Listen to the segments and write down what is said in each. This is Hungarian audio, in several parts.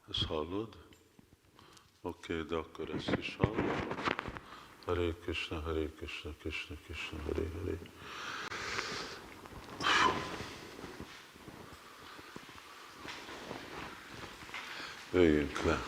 Ezt hallod? Oké, de akkor ezt is hallod. Hare Krishna, Krishna Krishna, Hare Hare. Üljünk le.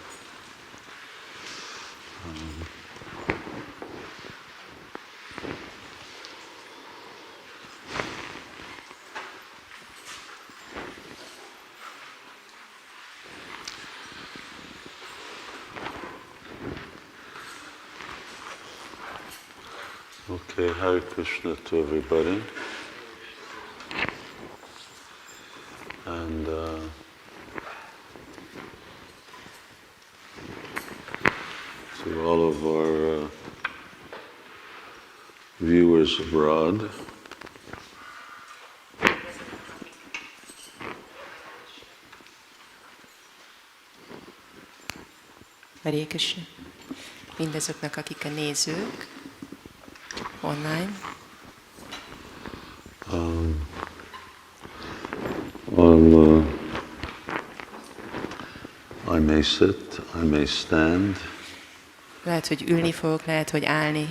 Okay, Hare Krishna to everybody. And to all of our viewers abroad. Hare Krishna. Mindazoknak, akik a nézők online. I may sit, I may stand. Lehet, hogy ülni fogok, lehet, hogy állni.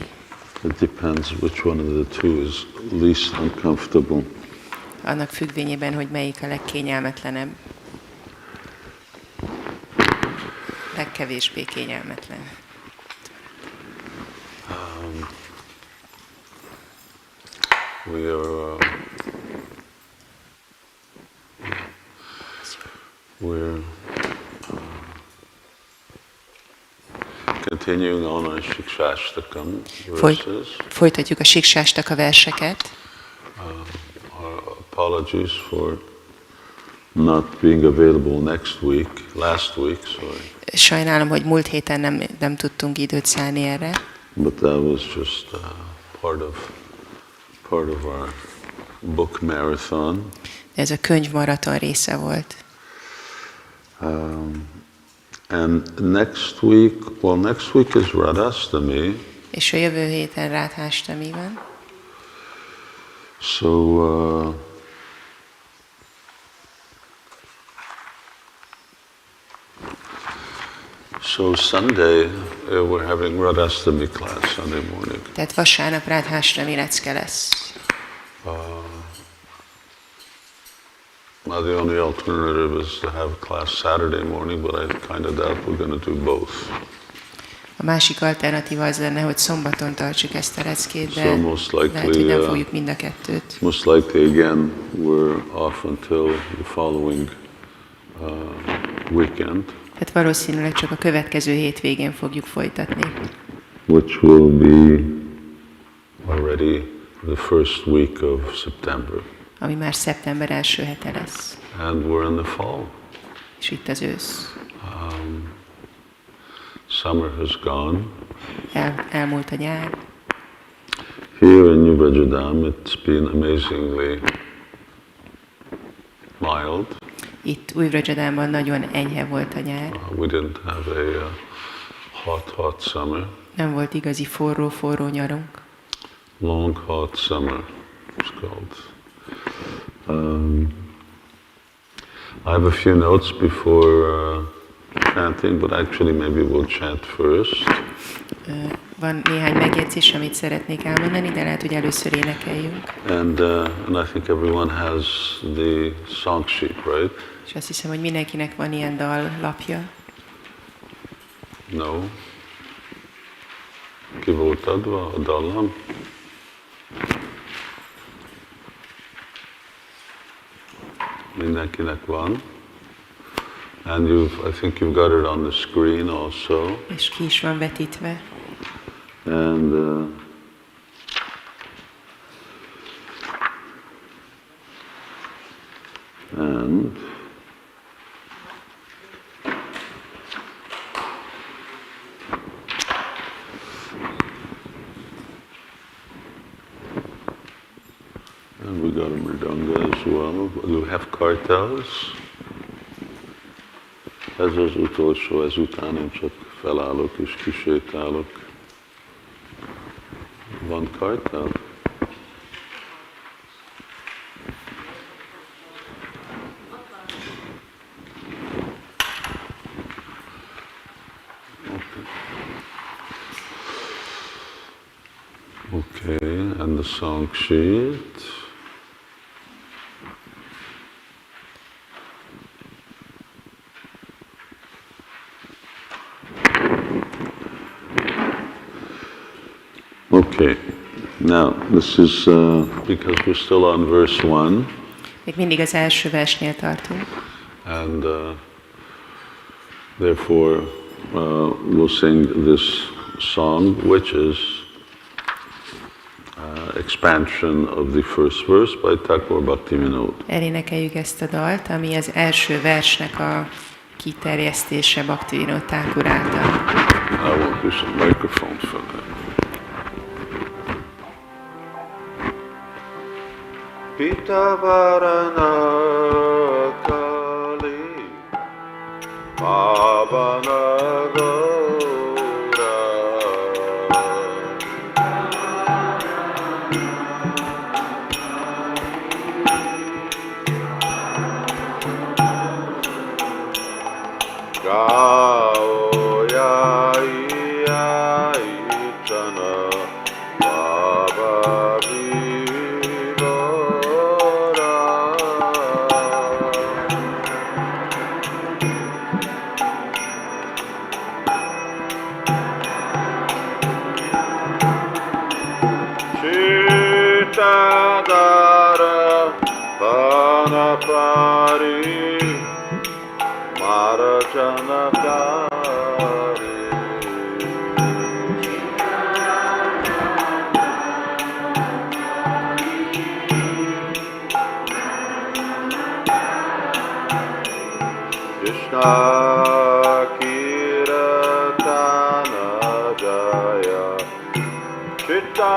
It depends which one of the two is least uncomfortable. Annak függvényében, hogy melyik a legkényelmetlenebb. Legkevésbé kényelmetlen. Continuing on our Śrī Śikṣāṣṭakam verses. Folytatjuk a Śrī verseket. Apologies for not being available last week, sorry. Sajnálom, hogy múlt héten nem tudtunk időt szállni erre. But that was just part of our book marathon. Ez a könyvmaraton része volt. And next week is Radhastami. És a jövő héten Rádhástami van. So Sunday we're having Radhastami class Sunday morning. Tehát vasárnap Rádhástami lecke lesz. Now the only alternative is to have class Saturday morning, but I kind of doubt we're going to do both. A másik alternatíva az lenne, hogy szombaton tartsuk ezt a leckét, de most likely, lehet, hogy nem fogjuk mind a kettőt. Most likely again we're off until the following weekend. Tehát valószínűleg csak a következő hétvégén fogjuk folytatni. Which will be already the first week of September. Ami már szeptember első hete lesz. And we're in the fall. És itt az ősz. Summer has gone. Elmúlt a nyár. Here in New Vrajadam, it's been amazingly mild. Itt Új Vrajadamban nagyon enyhe volt a nyár. We didn't have a hot summer. Nem volt igazi forró nyarunk. Long hot summer, it's called. I have a few notes before chanting, but actually maybe we'll chant first. Van néhány megjegyzés, amit szeretnék elmondani, de lehet, hogy először énekeljünk. And I think everyone has the song sheet, right? És azt hiszem, hogy mindenkinek van ilyen dallapja. No. Ki volt adva a dallam? Mindenkinek van. And I think you've got it on the screen also. És ki is van vetítve. And got a mridanga as well. Do we have cartels? Ez az utolsó, ezután én csak felállok és kisétálok. Van kartel? Okay, and the song sheet. Okay, now this is because we're still on verse 1. Még mindig az első versnél tartunk. And therefore we'll sing this song, which is expansion of the first verse by Thakur Bhaktivinoda. Elénekeljük ezt a dalt, ami az első versnek a kiterjesztése Bhaktivinoda Thakur által. I want this microphone for that. Pita Varana Kali Pavana Gaura Gao Yai Yai Chana Baba Dara Panapari Marajanakari Krishna Kiratana Jaya Chitta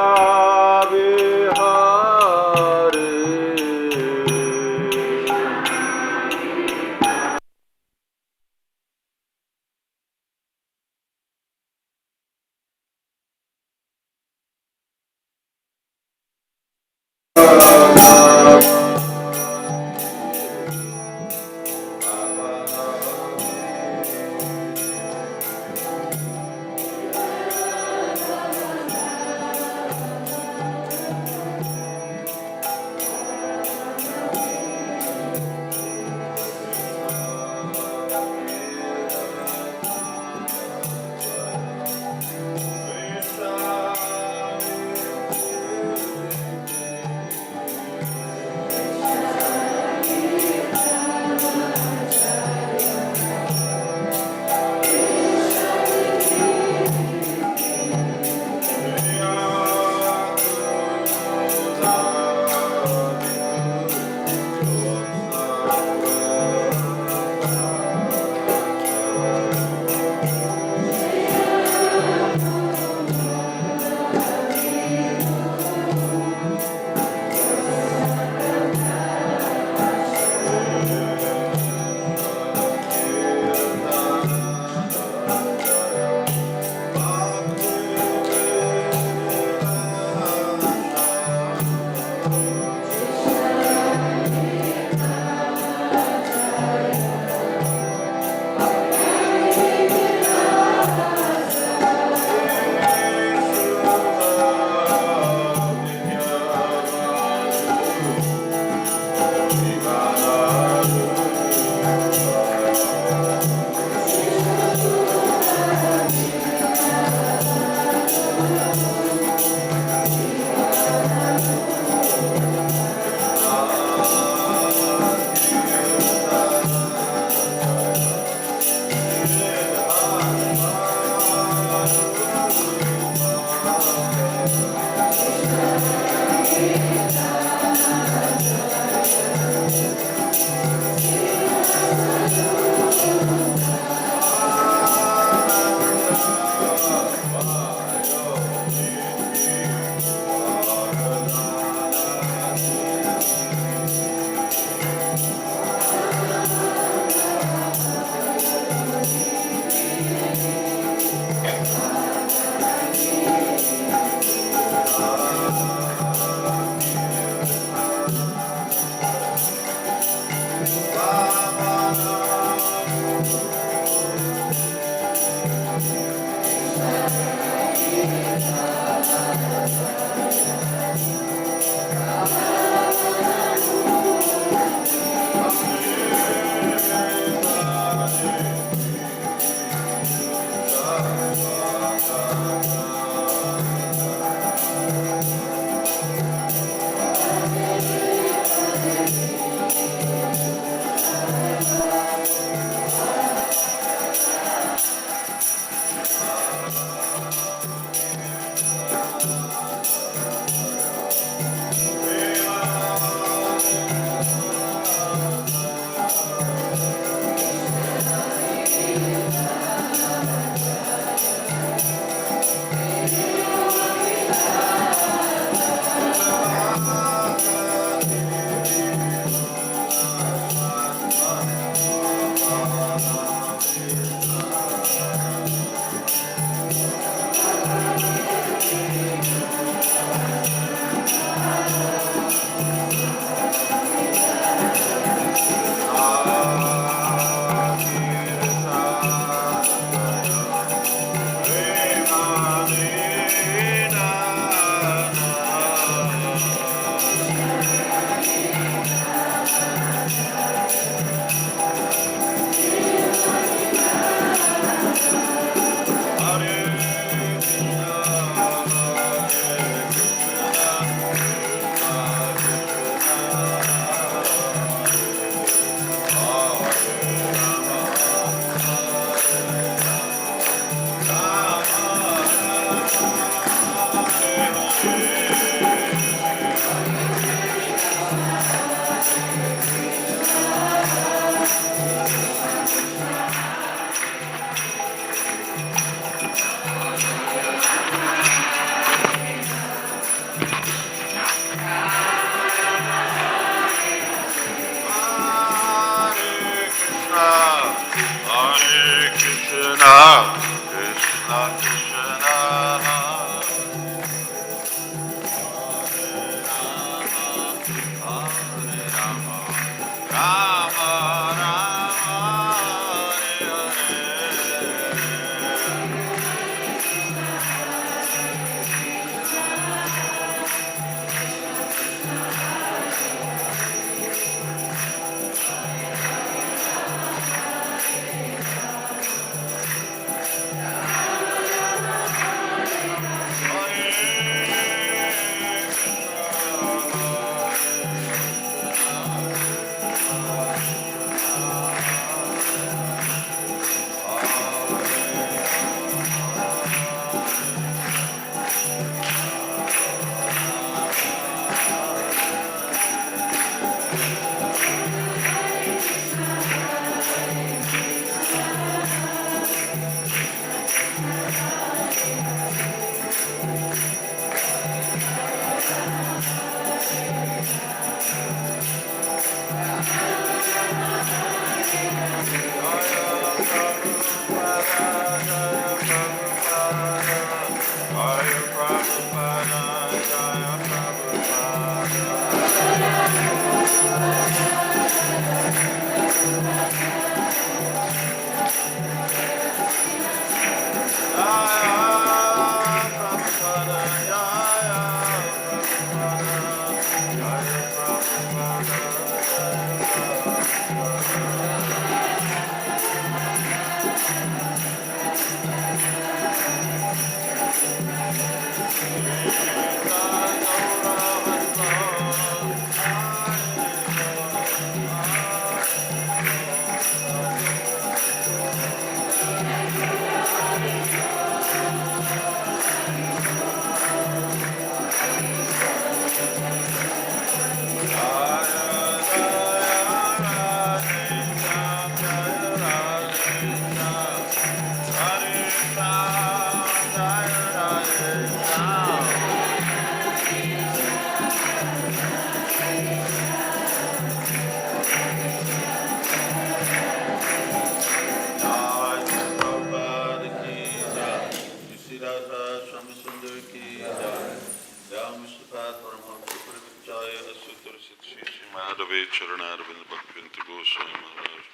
Charanarvind Bhaktivinoda Goswami Maharaj,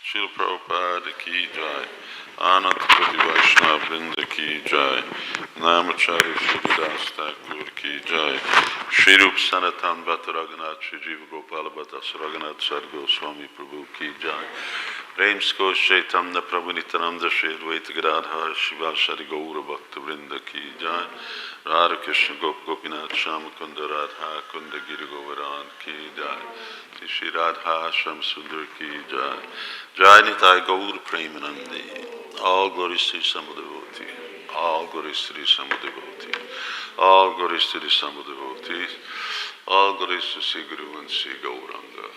Srila Prabhupada ki jai. Anant Koti Vaishnav Vrinda ki jai, Namachari Śrī ki jai, Śrī Rup Sanatan Bhatta Raghunath Śrī Jiva Gopala Bhatta Raghunath Sargo Swami Prabhu ki jai, Premsko Chaitanya Prabhu Nityananda Shri Advaita Gadadhar Shivasari Gaura Bhakta Vrinda ki jai, Radha Krishna Gopinath Shama Kunda Radha Kunda Giri Govardhan ki jai, Shri Radha Sham Sundar ki jai, Jai Nitai Gaur Premanandi. All glories to the Samadevoti. All glories to the Samadevoti. All glories to the Samadevoti. All glories to Sri Guru and Sri Gauranga.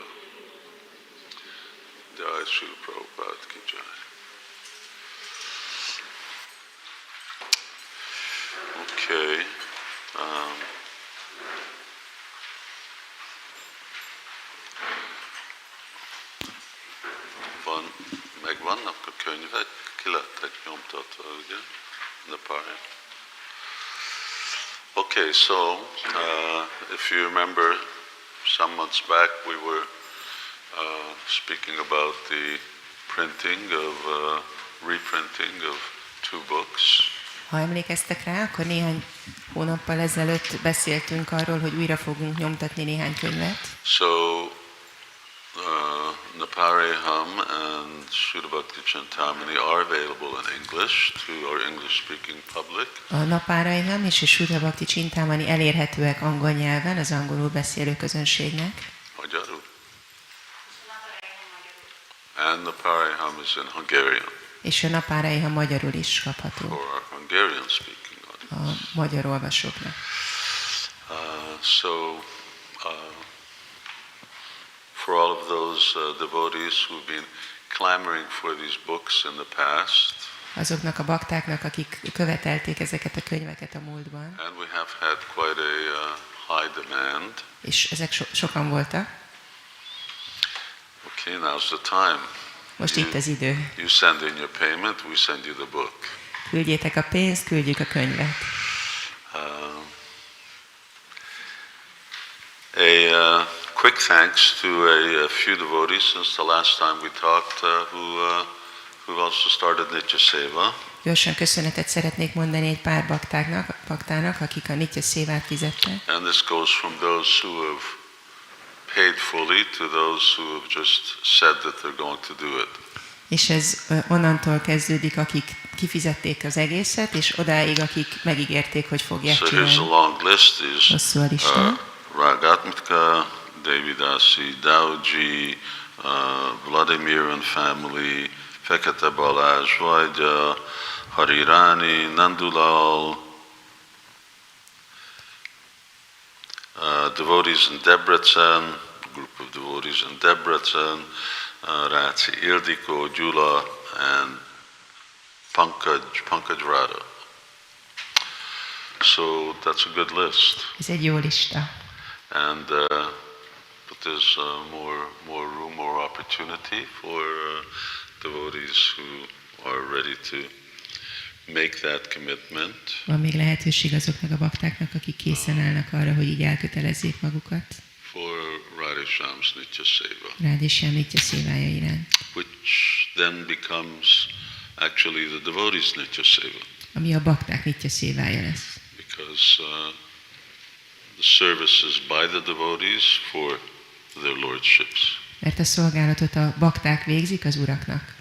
Jai Srila Prabhupada ki jai. Okay. Megvannak a könyvek, ki lettek nyomtatva, ugye? Nepal. Okay, so if you remember, some months back we were speaking about the reprinting of 2 books. Ha emlékeztek rá, akkor néhány hónappal ezelőtt beszéltünk arról, hogy újra fogunk nyomtatni néhány könyvet. So Napareham and Shuddha Bhakti Chintamani are available in English to our English-speaking public. A Napareham és a Shuddha Bhakti Chintamani elérhetőek angol nyelven az angolul beszélő közönségnek. Magyarul. And Napareham is in Hungarian. És a Napareham magyarul is kapható. For our Hungarian-speaking audience. A magyar olvasóknak. For all of those devotees who've been clamoring for these books in the past. Azoknak a baktáknak, akik követelték ezeket a könyveket a múltban. And we have had quite a high demand. És ezek sokan voltak. Okay, now's the time. Most itt az idő. You send in your payment, we send you the book. Küldjétek a pénzt, küldjük a könyvet. Quick thanks to a few devotees since the last time we talked who also started Nitya Seva. Gyorsan köszönetet szeretnék mondani egy pár baktának, akik a Nitya Szévát fizettek. And this goes from those who have paid fully to those who have just said that they're going to do it. És ez onnantól kezdődik, akik kifizették az egészet, és odáig, akik megígérték, hogy fogják csinálni. So here's a long list. Hosszú a lista. Ragatmika, Devidasi, Dauji, Vladimir and family, Fekete Balázs, Vaidya, Harirani, Nandulal, devotees in Debrecen, group of devotees in Debrecen, Ráci Ildikó, Gyula, and Pankaj Radha. So that's a good list. Ez egy jó lista. And but there's more room, more opportunity for devotees who are ready to make that commitment. Van még lehetőség azoknak a baktáknak, akik készen állnak arra, hogy így elkötelezzék magukat. For Radhisham's Nitya Seva. Radhisham Nitya Szévája iránt. Which then becomes actually the devotees' Nitya Seva. Ami a bakták Nitya Szévája lesz. Because the service is by the devotees for their lordships. Mert a szolgálatot a bakták végzik az uraknak.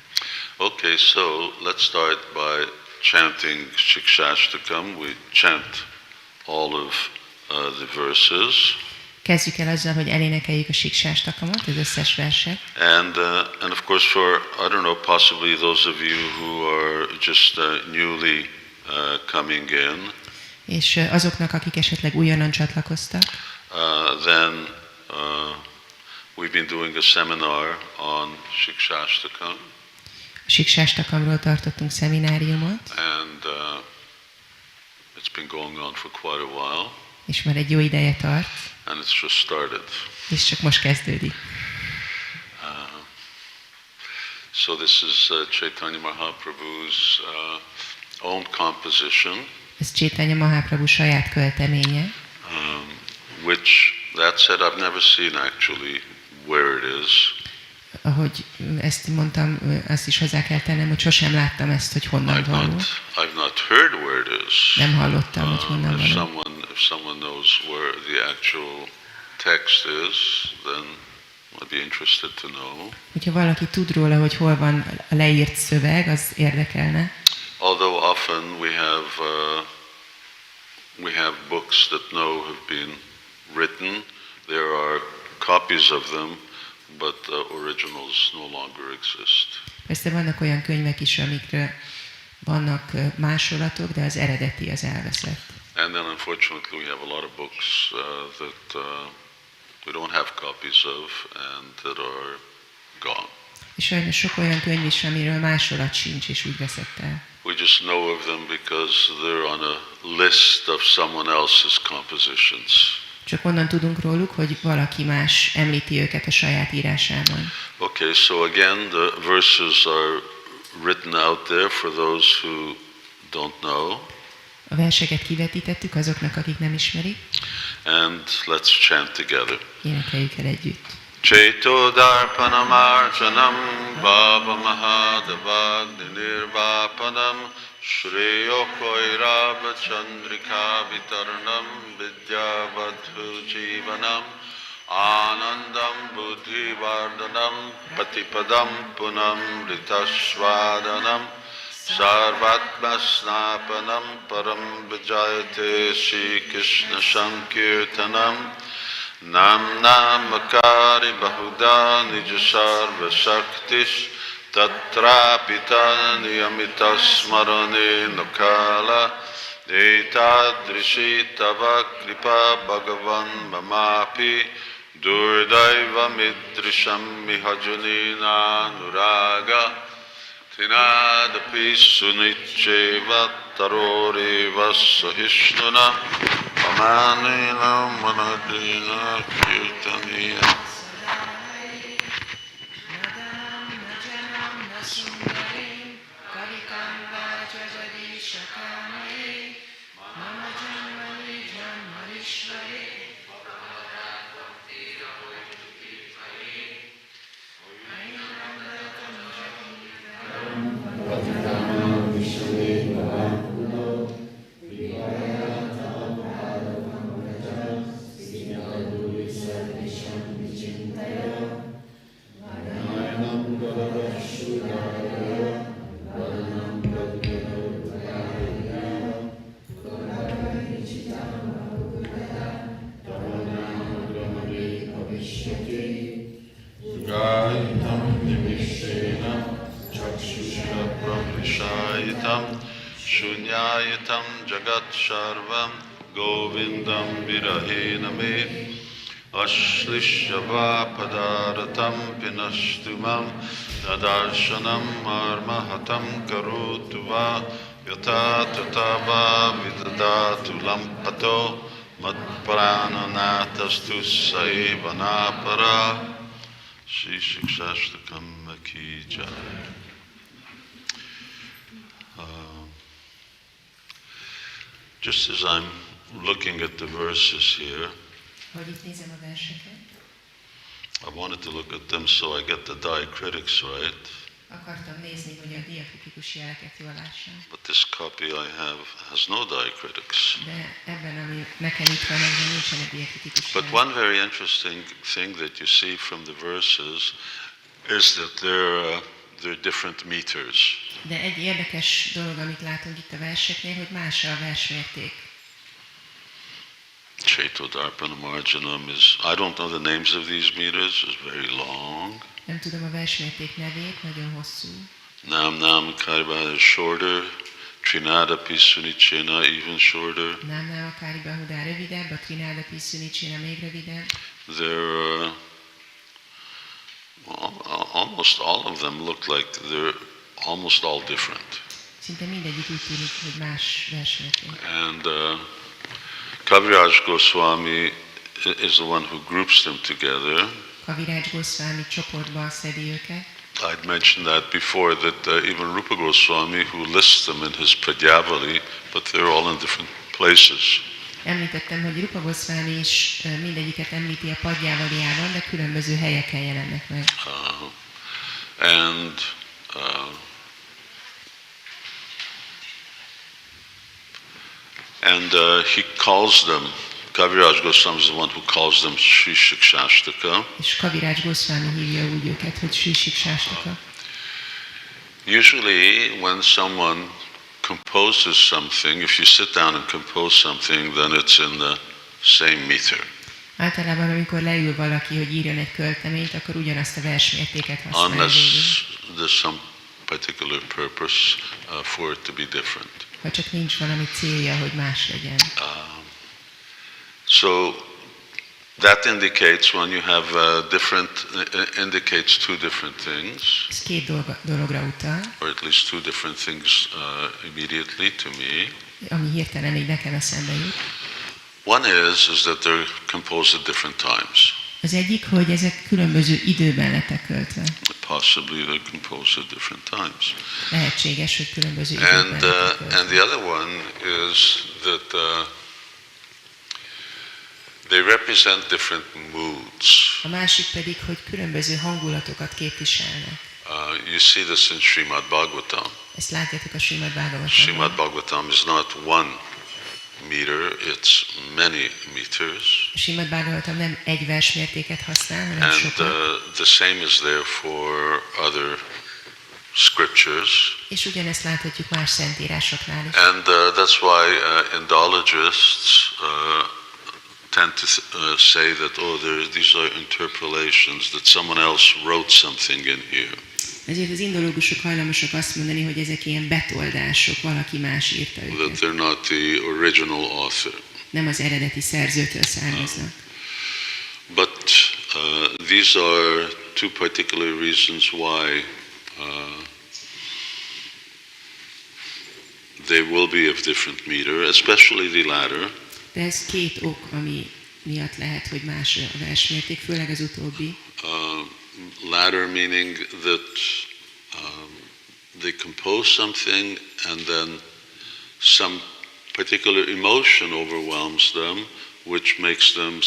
Okay, so let's start by chanting Śrī Śikṣāṣṭakam. We chant all of the verses. Kezdjük el azzal, hogy elénekeljük a Śikṣāṣṭakamot, az összes verset. And of course for, I don't know, possibly those of you who are just newly coming in. És azoknak, akik esetleg újonnan csatlakoztak. Then we've been doing a seminar on Śrī Śikṣāṣṭakam. A Śikṣāṣṭakamról tartottunk szemináriumot. And it's been going on for quite a while. És már egy jó ideje tart. And it's just started. És csak most kezdődik. So this is Chaitanya Mahaprabhu's own composition. Ez Chaitanya Mahaprabhu saját költeménye. Which, that said, I've never seen actually where it is. ahogy ezt mondtam, azt is hozzá kell tennem, hogy sosem láttam ezt, hogy honnan való. I've not heard where it is. Nem hallottam, hogy honnan való. If someone knows where the actual text is, then I'd be interested to know. Hogyha valaki tud róla, hogy hol van a leírt szöveg, az érdekelne. Although often we have books that have been written, there are copies of them, but the originals no longer exist. Persze vannak olyan könyvek is, amikről vannak másolatok, de az eredeti az elveszett. And then unfortunately we have a lot of books that we don't have copies of and that are gone. És sajnos sok olyan könyv is, amiről másolat sincs, és úgy veszett el. We just know of them because they're on a list of someone else's compositions. Csak onnan tudunk róluk, hogy valaki más említi őket a saját írásában. Okay, so again, the verses are written out there for those who don't know. A verseket kivetítettük azoknak, akik nem ismerik. And let's chant together. Énekeljük el együtt. Chaito darpanam arjanam baba mahadavagni nirvapanam Shriyo koirava chandrika vitarnam vidyavadhu jivanam Anandam buddhi vardhanam patipadam punam ritasvadanam Sarvatma snapanam param vijayate Śrī Krishna Sankirtanam Nam namakari bahuda nijasarva shaktish tatrapita niyamita smarane nokala etadrishi tava kripa bhagavan mamapi durdaiva midrisham mihajunina nuraga tinadapi sunicheva taroreva sahishnuna Amanina manadina kirtaniya Shunyayatam jagat sharvam govindam virahename Ashlishyava padaratam pinashtumam Nadarshanam marmahatam karotuva Yata tatava vidadatu lampato Madprananatastu saivanapara Śrī Śikṣāṣṭakam ki jai. Just as I'm looking at the verses here, I wanted to look at them so I get the diacritics right. But this copy I have has no diacritics. But one very interesting thing that you see from the verses is that they're different meters. De egy érdekes dolog, amit látunk itt a verseknél, hogy más a versmérték. Chaito Darpana Marjanam is, I don't know the names of these meters, it's very long. Nem tudom a versmérték nevét, nagyon hosszú. Nam Kariba is shorter, Trinada Pisunichena even shorter. Nam Kariba Hudá rövidebb, a Trinada Pisunichena még rövidebb. They're almost all of them look like they're almost all different. Szinte mindegyik úgy tűnik, hogy más versmérték. And Kaviraj Goswami is the one who groups them together. Kaviraj Goswami csoportba szedi őket. I'd mentioned that before, that even Rupa Goswami, who lists them in his Pradyavali, but they're all in different places. Említettem, hogy Rupa Goswami is mindegyiket említi a Padjávaliában, de különböző helyeken jelennek meg. And he calls them, Kaviraj Goswami is the one who calls them Śrī Śikṣāṣṭakam. És Kaviraj Goswami hívja úgy őket, hogy Śrī Śikṣāṣṭakam. Usually when someone composes something, if you sit down and compose something, then it's in the same meter. Általában, amikor leül valaki, hogy írjon egy költeményt, akkor ugyanazt a versmértéket használja. Unless there's some particular purpose for it to be different. Ha csak nincs valami célja, hogy más legyen. So that indicates when you have indicates two different things. Ez két dologra utal. Or at least two different things immediately to me. Ami hirtelen így nekem eszembe jut. One is that they're composed at different times. Az egyik, hogy ezek különböző időben lettek költve. Possibly they're composed at different times. Lehetséges, hogy különböző időben lettek költve. And the other one is that they represent different moods. A másik pedig, hogy különböző hangulatokat képviselnek. You see this in Srimad Bhagavatam. Ezt látjátok a Srimad Bhagavatamban. Srimad Bhagavatam is not one meter, it's many meters. A Srimad Bhagavatam nem egy versmértéket használ, hanem and sokat. The same is there for other scriptures. És ugyanezt láthatjuk más szentírásoknál is. And that's why Indologists tend to say that these are interpolations, that someone else wrote something in here. Ezért az indológusok hajlamosak azt mondani, hogy ezek ilyen betoldások, valaki más írta őket. That they're not the original author. Nem az eredeti szerzőtől származnak. But these are two particular reasons why they will be of different meter, especially the latter. De ez két ok, ami miatt lehet, hogy más a versmérték, főleg az utóbbi. Latter meaning that they compose something and then some particular emotion overwhelms them, which makes them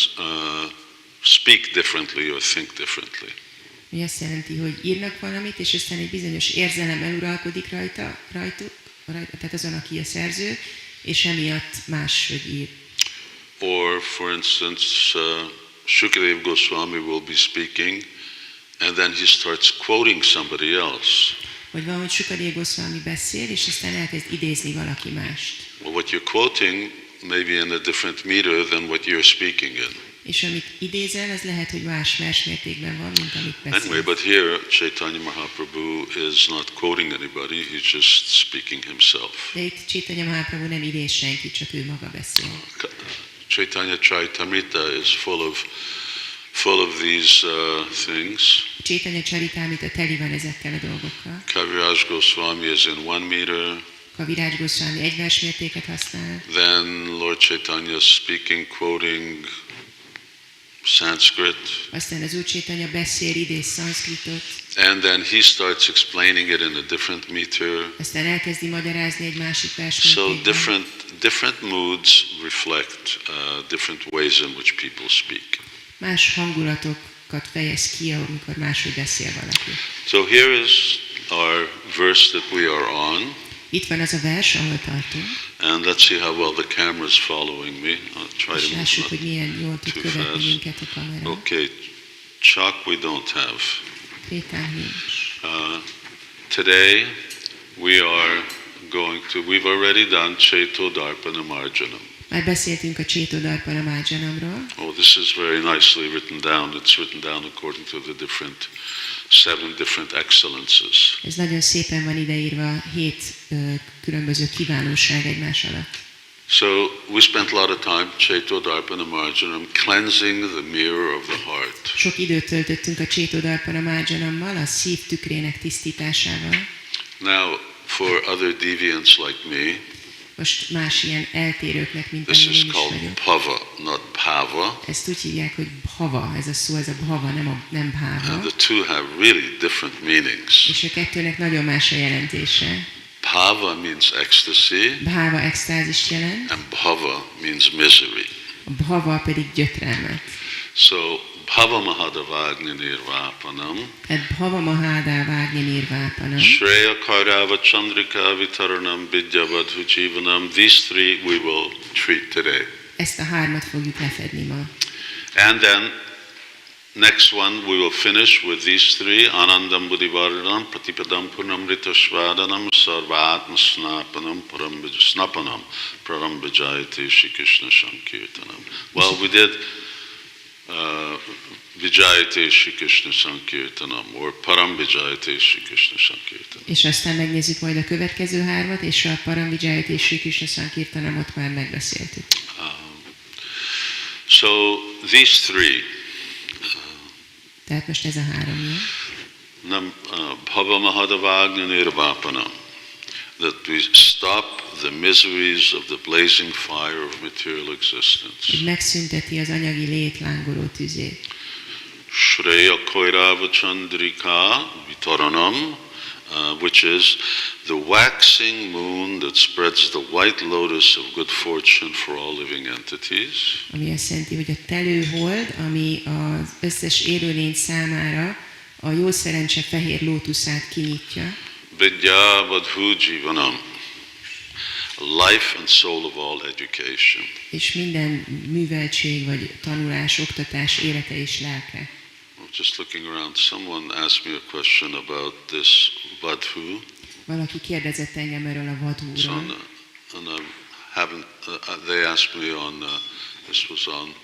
speak differently or think differently. Mi azt jelenti, hogy írnak valamit, és aztán egy bizonyos érzelem eluralkodik rajtuk, tehát azon, aki a szerző, és emiatt máshogy ír. Or, for instance, Shukadeva Goswami will be speaking, and then he starts quoting somebody else. Vagy van, hogy Shukadeva Goswami beszél, és aztán elkezd idézni valaki mást. Well, what you're quoting may be in a different meter than what you're speaking in. És amit idézel, az lehet, hogy más versmértékben van, mint amit beszél. Anyway, but here Chaitanya Mahaprabhu is not quoting anybody, he's just speaking himself. De itt Chaitanya Mahaprabhu nem idéz senki, csak ő maga beszél. Chaitanya Charitamrita is full of these things. Chaitanya Charitamrita teli van ezekkel a dolgokkal. Kaviraj Goswami is in one meter. Kaviraj Goswami egy versmértéket használ. Then Lord Chaitanya is speaking, quoting Sanskrit. Aztán az Úr Chaitanya beszél, idéz szanszkritot. And then he starts explaining it in a different meter. Aztán elkezdi magyarázni egy másik So versmértékben. different moods reflect different ways in which people speak. Más hangulatokat fejez ki, amikor máshogy beszél valaki. So here is our verse that we are on. Itt van az a vers, ahol tartunk. And let's see how well the camera is following me. I'll try És to lássuk, move hogy milyen jól tud too követni fast. minket a kamera. Okay, chalk we don't have. Krétán nincs. Today we are we've already done Chaito Darpana Marjanam. Már beszéltünk a Csétodarpana Májanamról. Oh, this is very nicely written down. It's written down according to the seven different excellences. Ez nagyon szépen van ideírva, 7 különböző kiválóság egymás alatt. So we spent a lot of time Chaito Darpana Marjanam cleansing the mirror of the heart. Sok időt töltöttünk a Csétodarpana Májanammal, a szív tükrének tisztításával. Now, for other deviants like me, Most más ilyen eltérőknek, mint this amilyen is én is called vagyok. Bhava, not Bhava. Ezt úgy hívják, hogy bhava, ez a szó, ez a bhava, nem bhava. And the two have really different meanings. És a kettőnek nagyon más a jelentése. Bhava means ecstasy, Bhava extázist jelent, and Bhava means misery. a bhava pedig gyötrelmet. So, Bhava Mahadavagni Nirvapanam, Bhava Mahadavagni Nirvapanam, Shreya Kairava Chandrika Vitaranam Vidyavadhu Jivanam, these three we will treat today. Ezt a hármat fogjuk lefedni ma. And then, next one we will finish with these three, Anandam Buddhivaranam, Pratipadam Purnamrita Svadhanam, Sarvatma Snapanam, Snapanam, Param Vijayate Śrī Śikṣāṣṭakam. Well, we did Vijayate Śrī Śikṣāṣṭakam, or Param Vijayate Śrī Śikṣāṣṭakam. És aztán megnézzük majd a következő hármat, és a Param Vijayate Śrī Śikṣāṣṭakam már megbeszéltük. So, these three, tehát most ez a három, Bhava Mahadavagni Nirvapanam, that we stop the miseries of the blazing fire of material existence. hogy megszünteti az anyagi lét lángoló tüzét. Shreya Kairava Chandrika Vitaranam, which is the waxing moon that spreads the white lotus of good fortune for all living entities. Ami azt jelenti, hogy a telőhold, ami az összes élőlény számára a jó szerencse fehér lótuszát kinyitja. Vidyavadhu Jivanam, life and soul of all education. És minden műveltség vagy tanulás, oktatás élete és lelke. Just looking around, someone asked me a question about this vadhu. Valaki kérdezett engem erről a vadhúról. And they asked me on, this was on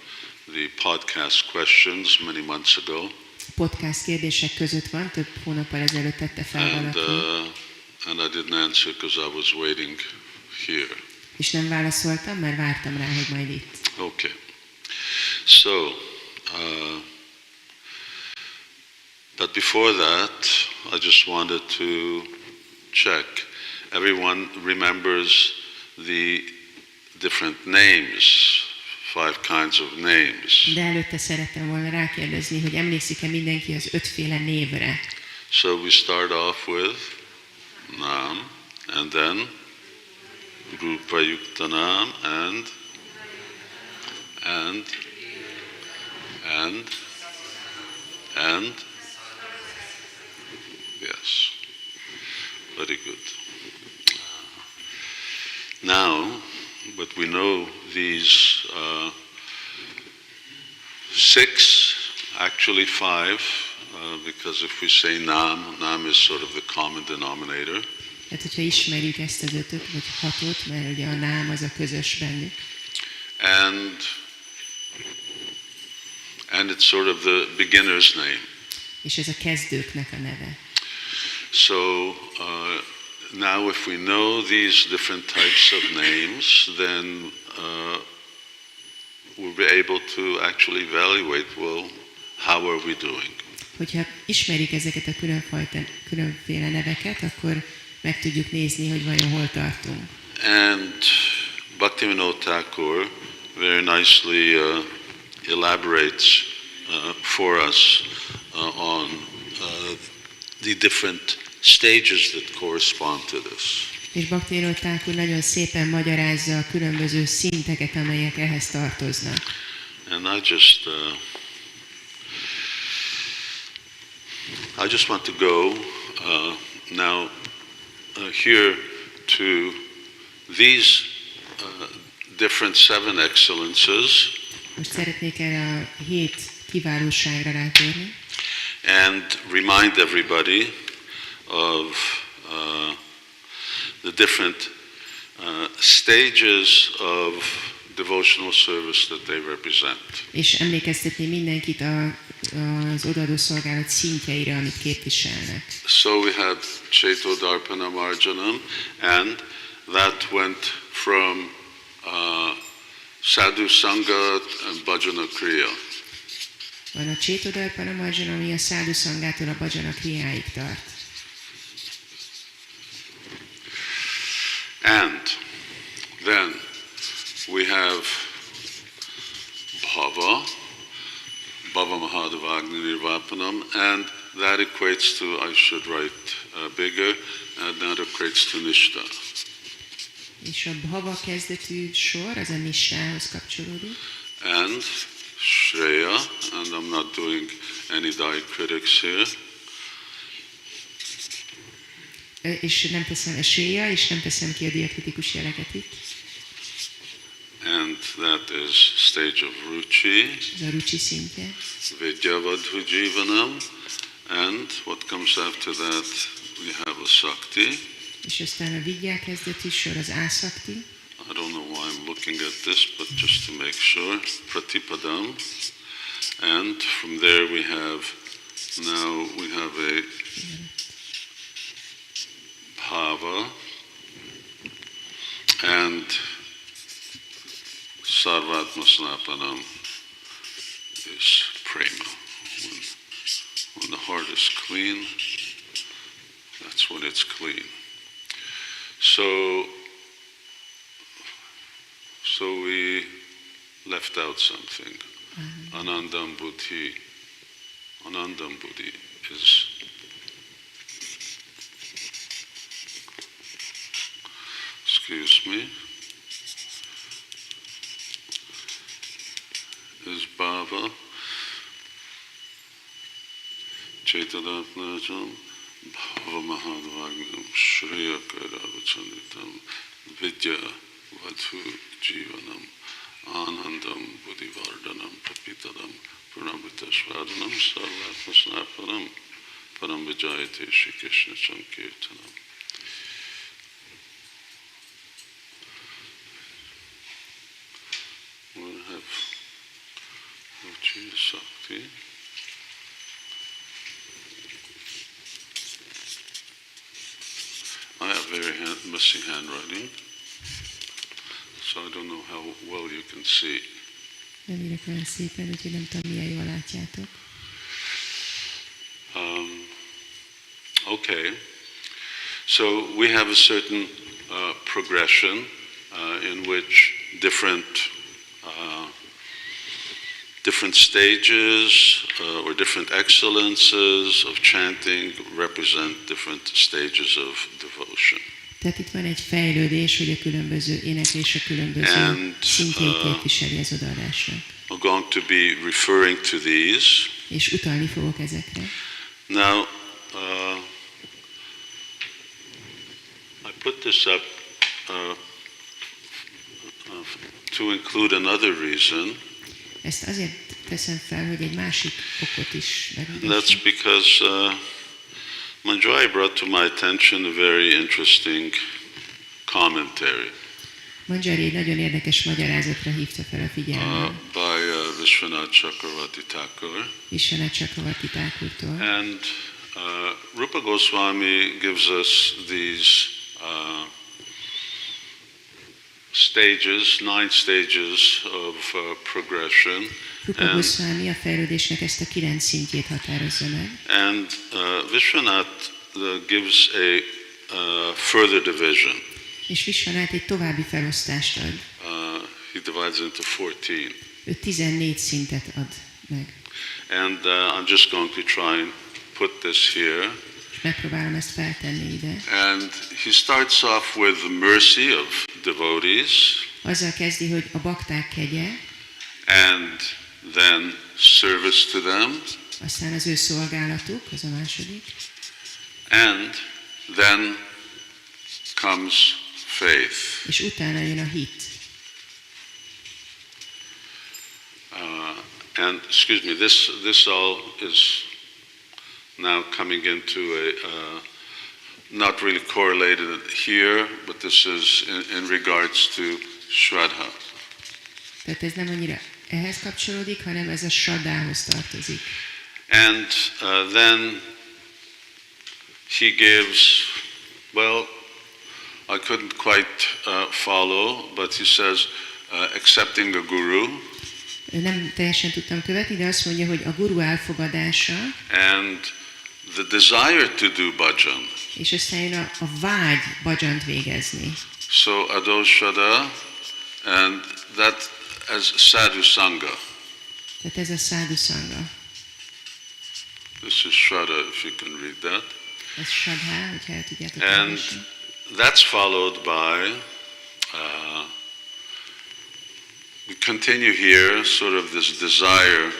the podcast questions many months ago. Podcast kérdések között van, több hónappal ezelőtt tette fel valaki. And I didn't answer because I was waiting here. És nem válaszoltam, mert vártam rá, hogy majd itt. Okay. So, but before that, I just wanted to check. Everyone remembers the different names, 5 kinds of names. De előtte szerettem volna rákérdezni, hogy emlékszik-e mindenki az 5 féle névre. So we start off with Nam, and then Rupa Yuktanam, and yes, very good. Now, but we know these 6, actually 5, because if we say Nam is sort of the common denominator. Tehát, hogyha ismerjük ezt az 5-öt vagy 6-ot, mert ugye a nám az a közös bennük. And it's sort of the beginner's name. És ez a kezdőknek a neve. So now if we know these different types of names, then we'll be able to actually evaluate, well, how are we doing? Hogyha ismerik ezeket a különféle neveket, akkor meg tudjuk nézni, hogy vajon hol tartunk. And Bhaktivinoda Thakur very nicely elaborates for us on the different stages that correspond to this. És Bhaktivinoda Thakur nagyon szépen magyarázza a különböző szinteket, amelyek ehhez tartoznak. And I just want to go now here to these different 7 excellences. Most szeretnék erre a 7 kiválóságra rátérni. And remind everybody of the different stages of devotional service that they represent. És emlékeztetni mindenkit az odaadó szolgálat szintjeire, amit képviselnek. So we have Chaitodarpanam Arjanam, and that went from Sadhu Sangha and Bhajana Kriya. Van a Chaitodarpanam Arjanam, ami a Sadhu Sangától a Bhajana Kriáig tart. And then we have Bhava Mahadavagni Nirvapanam, and that equates to, I should write bigger, and that equates to Nishta. És a Bhava kezdetű sor, az a Nishtához kapcsolódik. And Shreya, and I'm not doing any diacritics here. És nem teszem Shreya, és nem teszem ki a diakritikus jeleket itt. And that is stage of Ruchi, Ez a Ruchi szintje. Vidyavadhu Jivanam, and what comes after that, we have a Sakti. És aztán a Vidya kezdeti sor az Ásakti. I don't know why I'm looking at this, but just to make sure, Pratipadam. And from there we have a Bhava, and Sarvatma Snapanam is Prema. When the heart is clean, that's when it's clean. So we left out something. Anandam Buddhi. Anandam Buddhi is Bhava, Chaitadatnajam, Bhava Mahadvagnam, Shreya Kairavachanditam, Vidya Vadhu Jivanam, Anandam Buddhivardhanam, Prapitadam, Pranamritasvadanam, Sarvatmasnapanam, Param Vijayate Śrī Śikṣāṣṭakam Kirtanam. We'll have Ruchi Sakti. I have very messy handwriting, so I don't know how well you can see. Nem írok olyan szépen, úgyhogy nem tudom, milyen jól látjátok. Okay, so we have a certain progression in which different stages or different excellences of chanting represent different stages of devotion. Tehát itt van egy fejlődés, hogy a különböző éneklés a különböző szintjét képviseli az odaadásnak. I'm going to be referring to these. És utalni fogok ezekre. Now, I put this up to include another reason. Ezt azért teszem fel, hogy egy másik okot is That's megmutassam. because Manjari brought to my attention a very interesting commentary Manjari egy nagyon érdekes magyarázatra hívta fel a figyelmet. by Vishwanath Chakravarti Thakur. Vishwanath Chakravarti Thakurtól. And Rupa Goswami gives us these stages, 9 stages of progression. Rupa Goswami a fejlődésnek ezt a 9 szintjét határozza meg. And Vishwanath gives a further division. És Vishwanath egy további felosztást ad. He divides into 14. Ő 14 szintet ad meg. And I'm just going to try and put this here. És megpróbálom ezt feltenni ide. And he starts off with the mercy of devotees. Azzal kezdi, hogy a bakták kegye, And then service to them. aztán az ő szolgálatuk, az a második, And then comes faith. és utána jön a hit. And excuse me, this all is now coming into a not really correlated here, but this is in regards to Shraddha. Tehát ez nem annyira ehhez kapcsolódik, hanem ez a Shraddhához tartozik. And then he gives, well, I couldn't quite follow, but he says, accepting a guru. Nem teljesen tudtam követni, de azt mondja, hogy a guru elfogadása, And the desire to do bhajan. és aztán jön a vágy bhajant végezni. So adoshada, and that as sadhu sangha. Tehát ez a sadhu sangha. This is Shraddha, if you can read that. Ez Shraddha, hogyha el tudjátok And olvasni. that's followed by we continue here, sort of this desire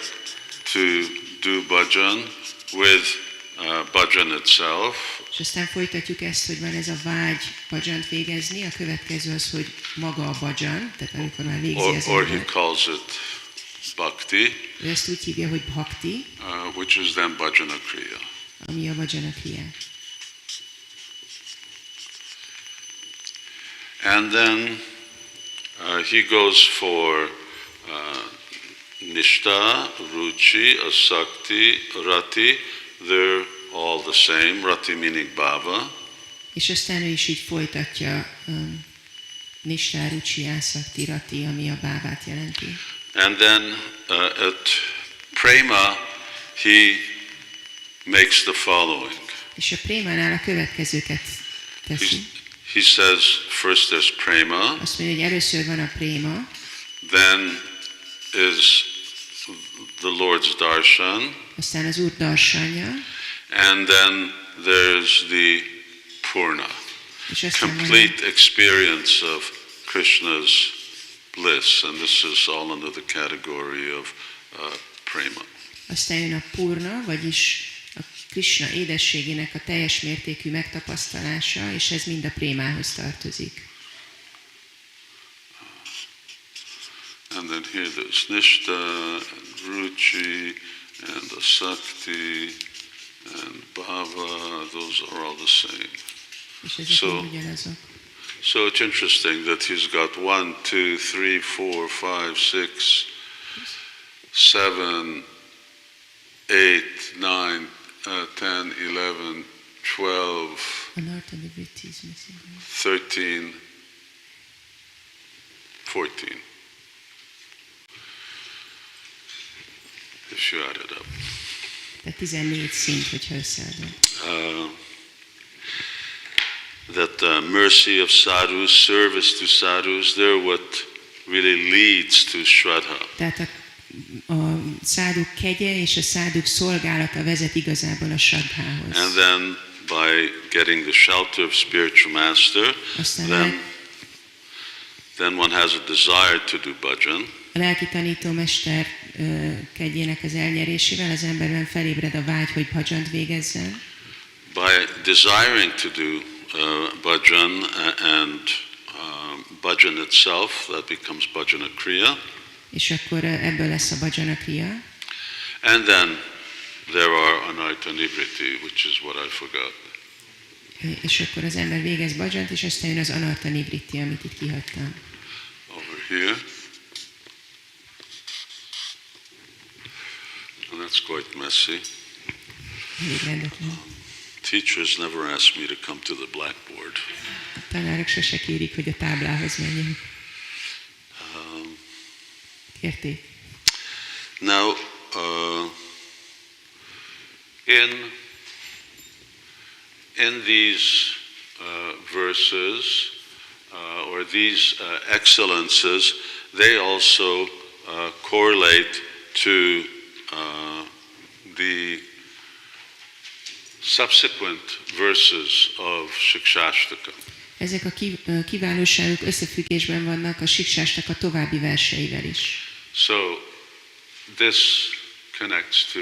to do bhajan with bhajan itself. És aztán folytatjuk ezt, hogy van ez a vágy bhajant végezni. A következő az, hogy maga a bhajan, tehát amikor már végzi az Or he ember. calls it bhakti, Ő ezt úgy hívja, hogy bhakti, which is then bhajana kriya. ami a bhajana kriya. And then he goes for nishta, ruchi, asakti, rati. They're all the same. Rati meaning bhava. És aztán ő is így folytatja nistá, ruchi, asakti, rati, ami a bávát jelenti. And then at prema, he makes the following. És a prémánál a következőket teszi. He says, first there's prema, Azt mondja, hogy először van a préma, then is the Lord's darshan, aztán az Úr darsanja, and then there's the purna, és aztán van complete experience of Krishna's bliss, and this is all under the category of prema. aztán jön a purna, vagyis a Krishna édességének a teljes mértékű megtapasztalása, és ez mind a prémához tartozik. And then here there's nishta, and ruchi, and asakti, and bhava, those are all the same. És ezek So- mind ugyanazok. So it's interesting that he's got 1, 2, 3, 4, 5, 6, 7, 8, 9, 10, 11, 12, A Norton Liberty is missing. 13, 14. If you add it up. Tehát 14 szint, hogyha összeadod. That mercy of sadhus, service to sadhus, they're what really leads to Shraddha. Tehát a száduk kegye és a száduk szolgálata vezet igazából a Shraddhához. And then by getting the shelter of spiritual master, Aztán then one has a desire to do bhajan. a lelki tanítómester kegyének az elnyerésével az emberben felébred a vágy, hogy bhajant végezzen. By desiring to do bhajan and bhajan itself, that becomes bhajana kriya. És akkor ebből lesz a bhajana kriya. And then there are anartha nivriti, which is what I forgot. És akkor az ember végez bhajant, és aztán jön az anartha nivritti, amit itt kihagytam. Over here. And that's quite messy. Elég rendetlen. Teachers never ask me to come to the blackboard. A tanárok sose kérik, hogy a táblához menjünk. Kérték. Now, in these verses, or these excellences, they also correlate to the subsequent verses of Śrī Śikṣāṣṭakam. Ezek a kiválóságok összefüggésben vannak a Śikṣāṣṭaka további verseivel is. So this connects to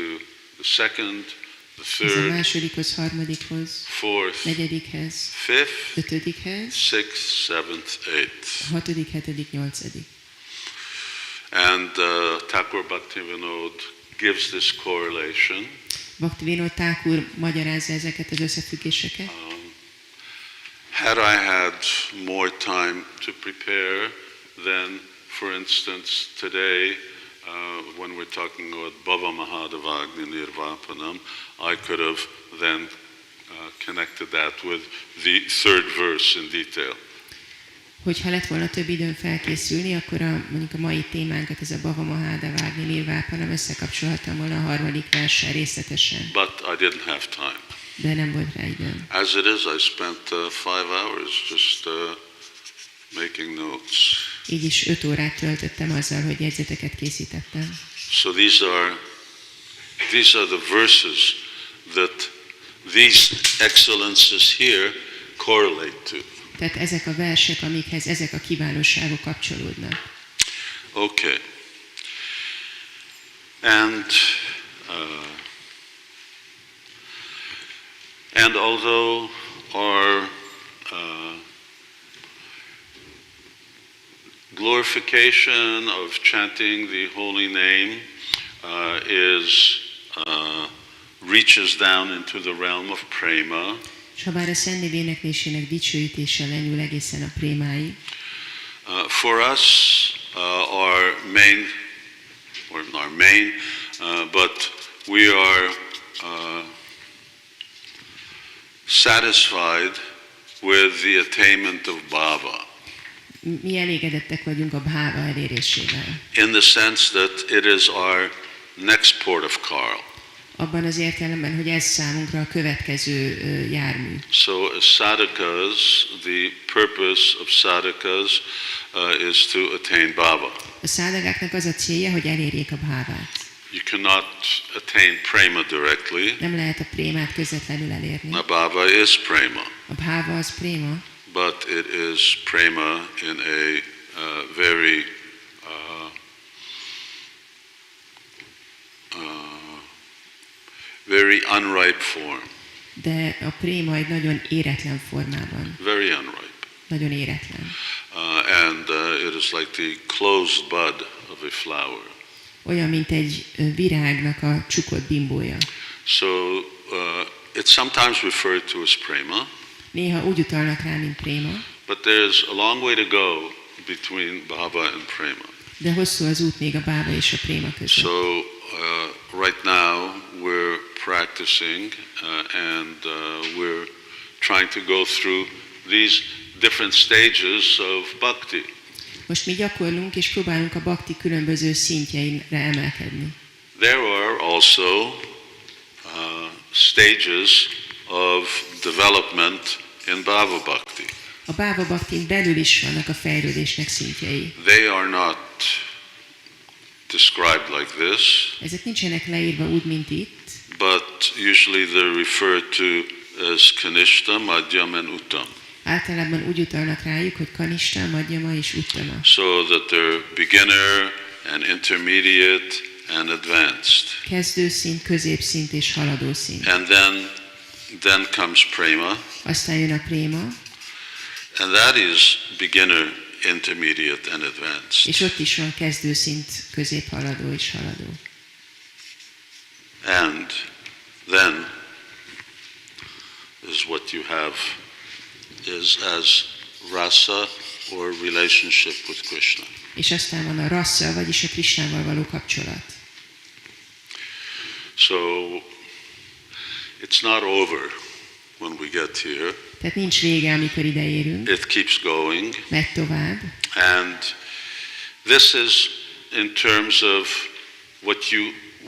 the second, the Ez a third, másodikhoz, harmadikhoz, fourth, negyedikhez, fifth, ötödikhez, sixth, seventh, eighth. hatodik, hetedik, nyolcadik. And Thakur Bhaktivinoda gives this correlation. Bhaktivinoda Thakur magyarázza ezeket az összefüggéseket. Had I had more time to prepare, then, for instance, today, when we're talking about Bhava Mahadavagni Nirvapanam, I could have then connected that with the third verse in detail. Hogyha lett volna több időm felkészülni, akkor mondjuk a mai témánkat, ez a Bhava Mahadavagni Nirvapanam, összekapcsolhattam volna a harmadik verssel részletesen. But I didn't have time. De nem volt rá időm. As it is, I spent 5 hours just making notes. Így is 5 órát töltöttem azzal, hogy jegyzeteket készítettem. So these are the verses that these excellences here correlate to. Tehát ezek a versek, amikhez ezek a kiválóságok kapcsolódnak. Okay. And although our glorification of chanting the holy name reaches down into the realm of prema, És ha bár a Szent éneklésének dicsőítése lenyúl egészen a prémáig, for us, our main, but we are satisfied with the attainment of bhava. mi elégedettek vagyunk a bháva elérésével. In the sense that it is our next port of call. Abban az értelemben, hogy ez számunkra a következő jármű. So as sadhakas, the purpose of sadhakas is to attain bhava. A szádagáknak az a célja, hogy elérjék a bhávát. You cannot attain prema directly. Nem lehet a prémát közvetlenül elérni. A bhava is prema. A bháva az préma, But it is prema in a very very unripe form. de a préma egy nagyon éretlen formában. Very unripe. Nagyon éretlen. And it is like the closed bud of a flower. Olyan, mint egy virágnak a csukott bimbója. So it's sometimes referred to as prema. Néha úgy utalnak rá, mint préma, But there's a long way to go between bhava and prema. de hosszú az út még a bháva és a préma között. So right now we're practicing and we're trying to go through these different stages of bhakti. Most mi gyakorlunk és próbálunk a bhakti különböző szintjeire emelkedni. There are also stages of development in bhava bhakti. A bháva bhaktin belül is vannak a fejlődésnek szintjei. They are not described like this, Ezek nincsenek leírva úgy, mint itt, but usually they're referred to as kanishta, madhyam and uttam. általában úgy utalnak rájuk, hogy kanista, madhyama és uttama. So that they're beginner and intermediate and advanced. Kezdőszint, középszint és haladószint. And then comes prema, Aztán jön a préma, and that is beginner, intermediate and advanced. és ott is van kezdőszint, középhaladó és haladó. And then is what you have is as rasa or relationship with Krishna. És aztán van a rassza, vagyis a Krisnával való kapcsolat. So it's not over when we get here. Tehát nincs vége, amikor ideérünk, It keeps going. megy tovább. And this is in terms of what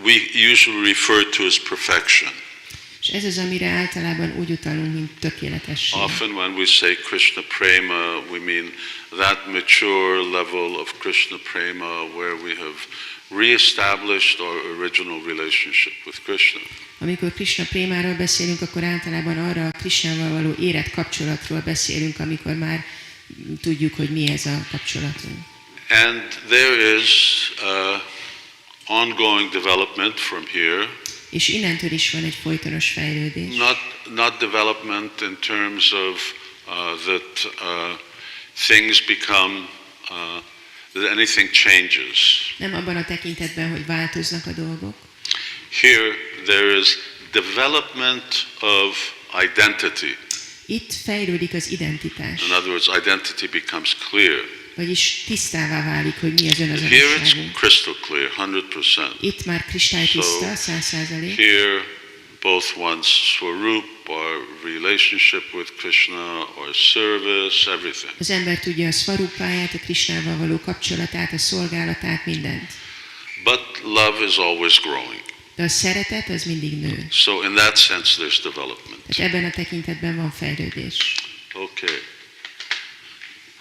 we usually refer to as perfection. És ez az, amire általában úgy utalunk, mint tökéletesség. Often when we say Krishna prema, we mean that mature level of Krishna prema where we have re-established our original relationship with Krishna. Amikor Krishna prémáról beszélünk, akkor általában arra a Krishnával való érett kapcsolatról beszélünk, amikor már tudjuk, hogy mi ez a kapcsolatunk. And there is ongoing development from here. És innentől is van egy folytonos fejlődés. Not development in terms of that things become that anything changes. Nem abban a tekintetben, hogy változnak a dolgok. Here there is development of identity. Itt fejlődik az identitás. In other words, identity becomes clear. Vagyis tisztává válik, hogy mi az Here it's önazonosságunk. crystal clear, 100%. Itt már kristálytiszta, 100%. Here both one's swarup, our relationship with Krishna, our service, everything. Az ember tudja a szvarupáját, a Krisnával való kapcsolatát, a szolgálatát, mindent. But love is always growing. De a szeretet az mindig nő. So in that sense there's development. Tehát ebben a tekintetben van fejlődés. Okay.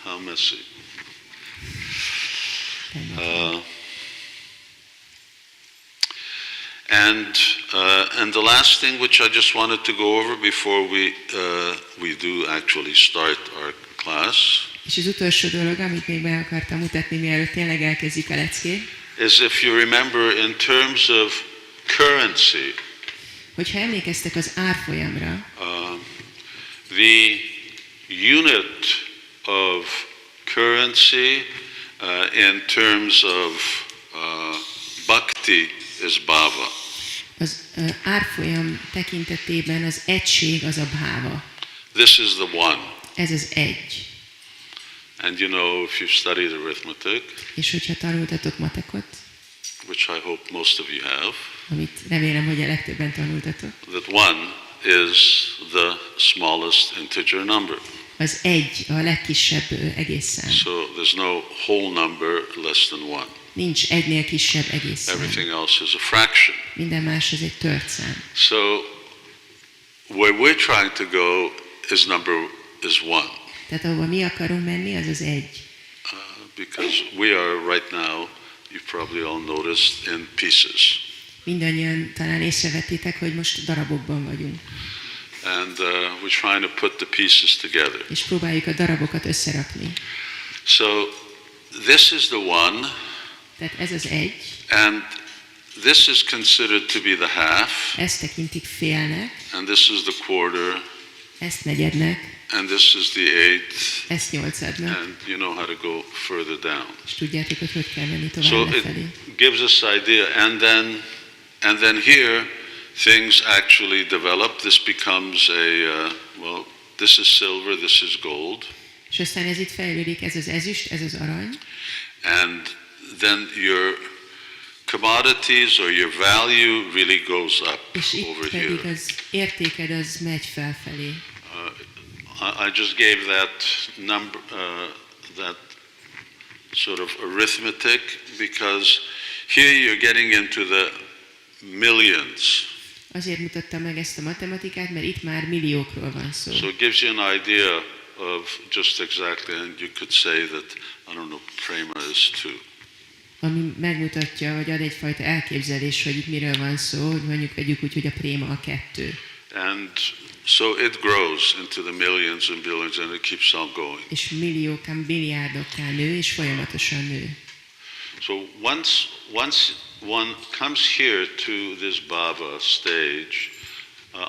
How messy. And the last thing which I just wanted to go over before we do actually start our class És az utolsó dolog, amit még be akartam mutatni, mielőtt tényleg elkezdjük a leckét, is if you remember in terms of currency, hogyha emlékeztek az árfolyamra, the unit of currency in terms of bhakti is bhava. az árfolyam tekintetében az egység az a bháva. This is the one. Ez az egy. And you know, if you've studied arithmetic, És hogyha tanultatok matekot, which I hope most of you have, amit remélem, hogy a legtöbben tanultatok, that one is the smallest integer number. az egy a legkisebb egész szám. So there's no whole number less than one. Nincs egynél kisebb egész szám. Everything else is a fraction. Minden más az egy tört szám. So where we're trying to go is one. Tehát ahova mi akarunk menni, az az egy. Because we are right now, you've probably all noticed, in pieces. Mindannyian talán észrevettétek, hogy most darabokban vagyunk. And we're trying to put the pieces together. És próbáljuk a darabokat összerakni. So this is the one, Tehát ez az egy, and this is considered to be the half, ezt tekintik félnek, and this is the quarter, ezt negyednek, and this is the eighth, ezt nyolcadnak, and you know how to go further down. és tudjátok, hogy kell menni So tovább it lefelé. gives us idea, and then here things actually develop. This becomes well, this is silver, this is gold, És aztán ez itt fejlődik, ez az ezüst, ez az arany, and then your commodities or your value really goes up és itt over pedig here. az értéked az megy felfelé. I just gave that number, that sort of arithmetic, because here you're getting into the millions. Azért mutattam meg ezt a matematikát, mert itt már milliókról van szó. So it gives you an idea of just exactly, and you could say that, I don't know, prema is 2. Ami megmutatja, vagy ad egyfajta elképzelés, hogy itt miről van szó, hogy mondjuk vegyük úgy, hogy a préma a 2. And so it grows into the millions and billions, and it keeps on going. És milliókán, billiárdokká nő, és folyamatosan nő. So once one comes here to this bhava stage,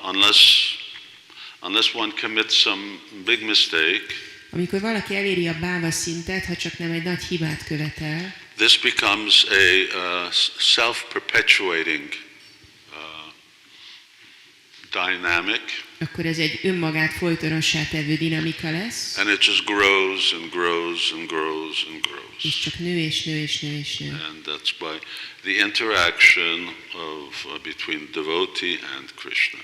unless one commits some big mistake, Amikor valaki eléri a báva szintet, ha csak nem egy nagy hibát követel, this becomes a self-perpetuating dynamic, akkor ez egy önmagát folytonossá tevő dinamika lesz, and it just grows and grows and grows and grows. és csak nő és nő és nő és nő. And that's by the interaction of between devotee and Krishna.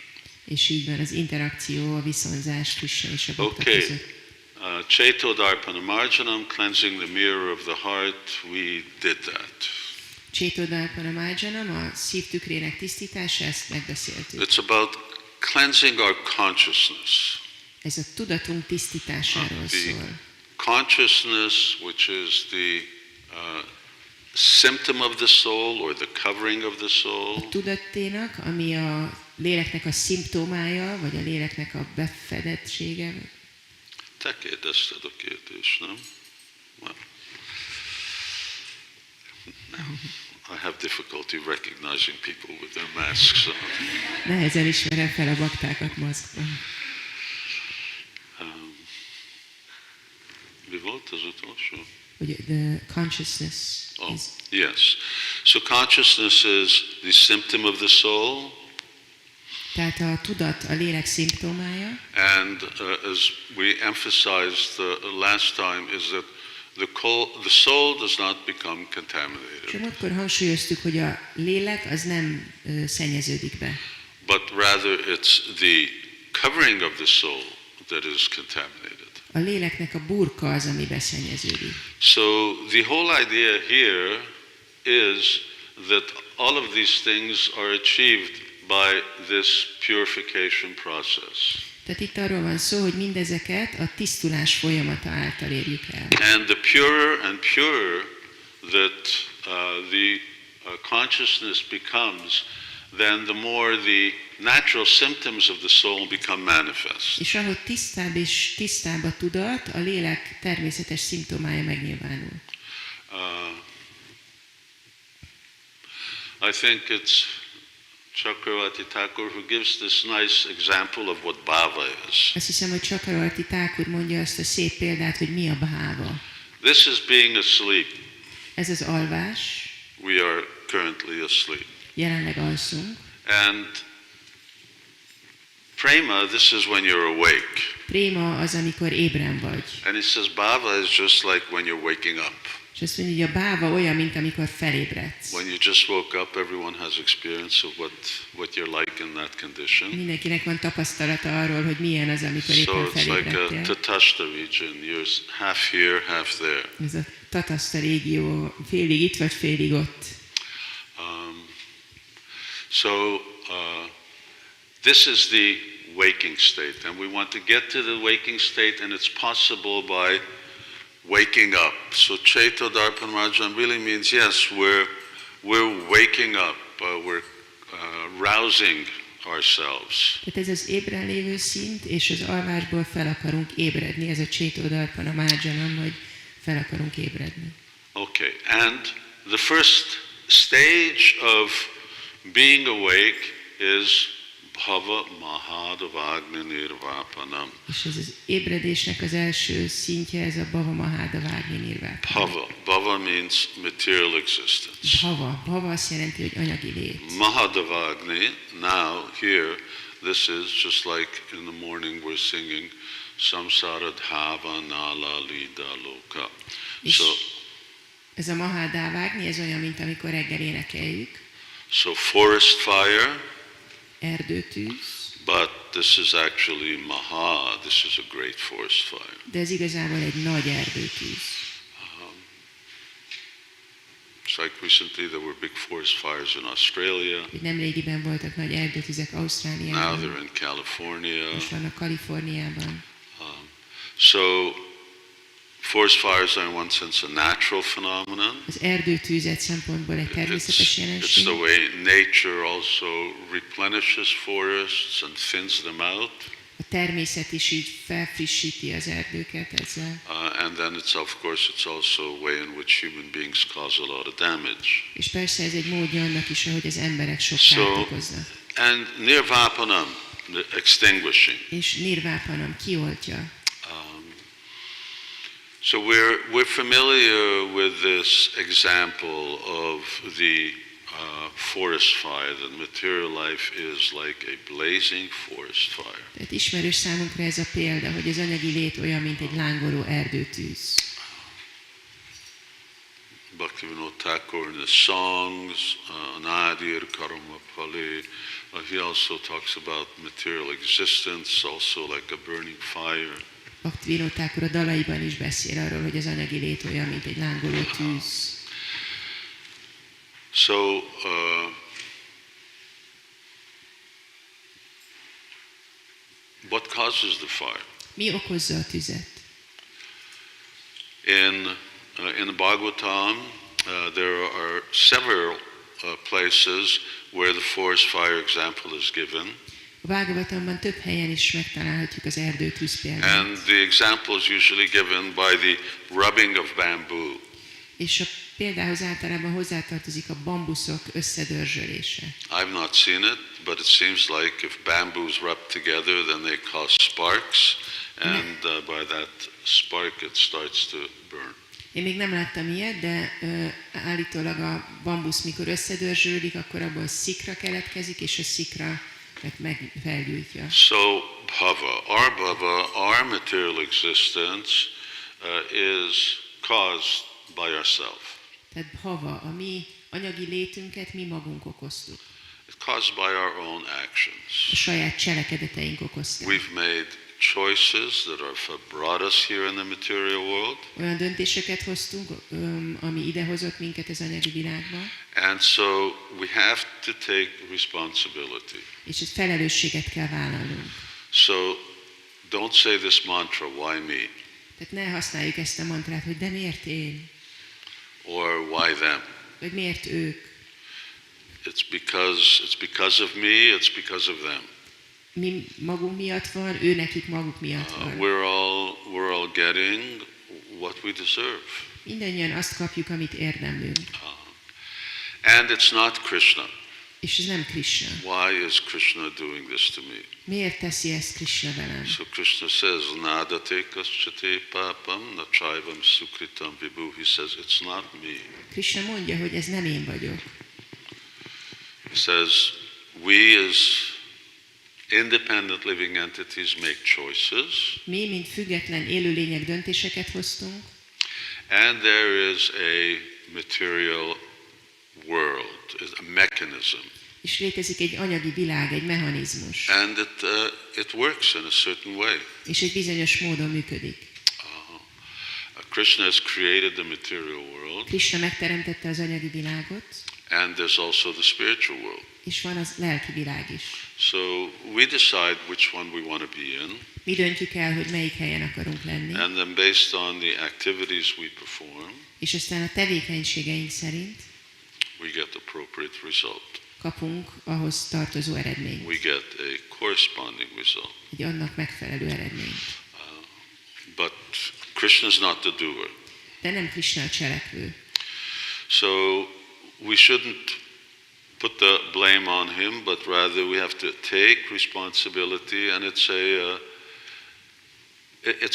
És így van az interakció, a viszonzás Krishna és a bakta Okay. között. Chaito Darpana Marjanam, cleansing the mirror of the heart, we did that. Csétodalpana Májanam, a szív tükrének tisztítása, ezt megbeszéltük. It's about cleansing our consciousness. Ez a tudatunk tisztításáról The szól. consciousness, which is the symptom of the soul or the covering of the A soul, tudatténak, ami a léleknek a szimptomája, vagy a léleknek a befedettsége. te kérdezted a kérdést, nem? Well, I have difficulty recognizing people with their masks on. Nehezen ismerem fel a baktákat maszkban. Mi volt az utolsó? Hogy the consciousness Oh, is, yes. So consciousness is the symptom of the soul, tehát a tudat a lélek szimptomája, and as we emphasized the last time, is that the soul does not become és contaminated, akkor hangsúlyoztuk, hogy a lélek az nem szennyeződik be, but rather it's the covering of the soul that is contaminated. a léleknek a burka az, ami beszennyeződik. So the whole idea here is that all of these things are achieved by this purification process. Tehát itt arról van szó, hogy mindezeket a tisztulás folyamata által érjük el. And the purer and purer that the consciousness becomes, then the more the natural symptoms of the soul become manifest. És ahogy tisztább és tisztább a tudat, a lélek természetes szimptomája megnyilvánul. I think it's Chakravarti Thakur who gives this nice example of what bhava is. Azt hiszem, hogy Chakravarti Thakur mondja azt a szép példát, hogy mi a bhava. This is being asleep. Ez az alvás. We are currently asleep. Jelenleg alszunk. And prema, this is when you're awake. Préma az, amikor ébren vagy. And he says bhava is just like when you're waking up. És azt mondja, hogy a báva olyan, mint amikor felébredsz. When you just woke up, everyone has experience of what you're like in that condition. Mindenkinek van tapasztalata arról, hogy milyen az, amikor So éppen it's like felébredtél. a tatastha region. You're half here, half there. Ez a tataszta régió, félig itt vagy félig ott. This is the waking state, and we want to get to the waking state, and it's possible by waking up. So Chaito Darpan Marjan really means, yes, we're waking up, we're rousing ourselves. Tehát ez az ébren lévő szint, és az alvásból fel akarunk ébredni. Ez a Chaito Darpana Marjanam, hogy fel akarunk ébredni. Okay, and the first stage of being awake is Bhava Mahadavagni Nirvapanam. És ez az ébredésnek az első szintje, ez a Bhava Mahadavagni Nirvapanam. Bhava means material existence. Bhava azt jelenti, hogy anyagi lét. Mahadavagni, now here, this is just like in the morning we're singing Samsara Dhava Nala Lida Loka. És ez a Mahadavagni, ez olyan, mint amikor reggel énekeljük. So forest fire, erdőtűz. but this is actually Maha, this is a great forest fire. De ez igazából egy nagy erdőtűz. It's like recently there were big forest fires in Australia. Nemrégiben voltak nagy erdőtüzek Now Ausztráliában. they're in California. Most vannak Kaliforniában. So forest fires are in one sense a natural phenomenon. Az erdőtűz egy szempontból egy természetes It's jelenség. the way nature also replenishes forests and thins them out. A természet is így felfrissíti az erdőket ezzel. And then of course it's also a way in which human beings cause a lot of damage. És persze ez egy módja annak is, ahogy az emberek sok kárt okoznak. And nirvapanam, the extinguishing. És nirvápanam kioltja. So we're familiar with this example of the forest fire. The material life is like a blazing forest fire. Tehát ismerős számunkra ez a példa, hogy az anyagi lét olyan, mint egy lángoló erdőtűz. Bhaktivinoda Thakur in his songs, Anadir Karamapali, he also talks about material existence, also like a burning fire. Bhaktivinoda Thakur a dalaiban is beszél arról, hogy az anyagi lét olyan, mint egy lángoló tűz. So, what causes the fire? Mi okozza a tüzet? In the Bhagavatam, there are several places where the forest fire example is given. A Bhagavatamban több helyen is megtalálhatjuk az erdőtűz példát. And the example is usually given by the rubbing of bamboo. És a példához általában hozzátartozik a bambuszok összedörzsölése. I've not seen it, but it seems like if bamboos rub together, then they cause sparks, and by that spark it starts to burn. Én még nem láttam ilyet, de állítólag a bambusz, mikor összedörzsölik, akkor abból szikra keletkezik, és a szikra felgyújtja. So bhava, our material existence is caused by ourselves. Tehát bhava, a mi anyagi létünket mi magunk okoztuk. It's caused by our own actions. A saját cselekedeteink okozták. We've made choices that have brought us here in the material world. Olyan döntéseket hoztunk, ami idehozott minket az anyagi világba. And so we have to take responsibility. És ezt felelősséget kell vállalnunk. So don't say this mantra, why me? Tehát ne használjuk ezt a mantrát, hogy de miért én? Or why them? Vagy miért ők? It's because of me, it's because of them. Mi magunk miatt van, ő nekik maguk miatt van. We're all getting what we deserve. Mindannyian azt kapjuk, amit érdemlünk. And it's not Krishna. És ez nem Krishna. Why is Krishna doing this to me? Miért teszi ezt Krishna velem? So Krishna says, Nadate kaschate papam na chaivam sukritam vibhu. He says, it's not me. Krishna mondja, hogy ez nem én vagyok. He says, we as independent living entities make choices. Mi, mint független élőlények döntéseket hoztunk. And there is a material world, a mechanism. És létezik egy anyagi világ, egy mechanizmus. And it works in a certain way. És egy bizonyos módon működik. Krishna has created the material world. Krishna megteremtette az anyagi világot. And there's also the spiritual world. És van az lelki világ is. So we decide which one we want to be in. Mi döntjük el, hogy melyik helyen akarunk lenni. And then based on the activities we perform, és aztán a tevékenységeink szerint we get appropriate result. Kapunk ahhoz tartozó eredményt. We get a corresponding result. Egy annak megfelelő eredményt. But Krishna is not the doer. De nem Krishna a cselekvő. So we shouldn't put the blame on him, but rather we have to take responsibility, and it's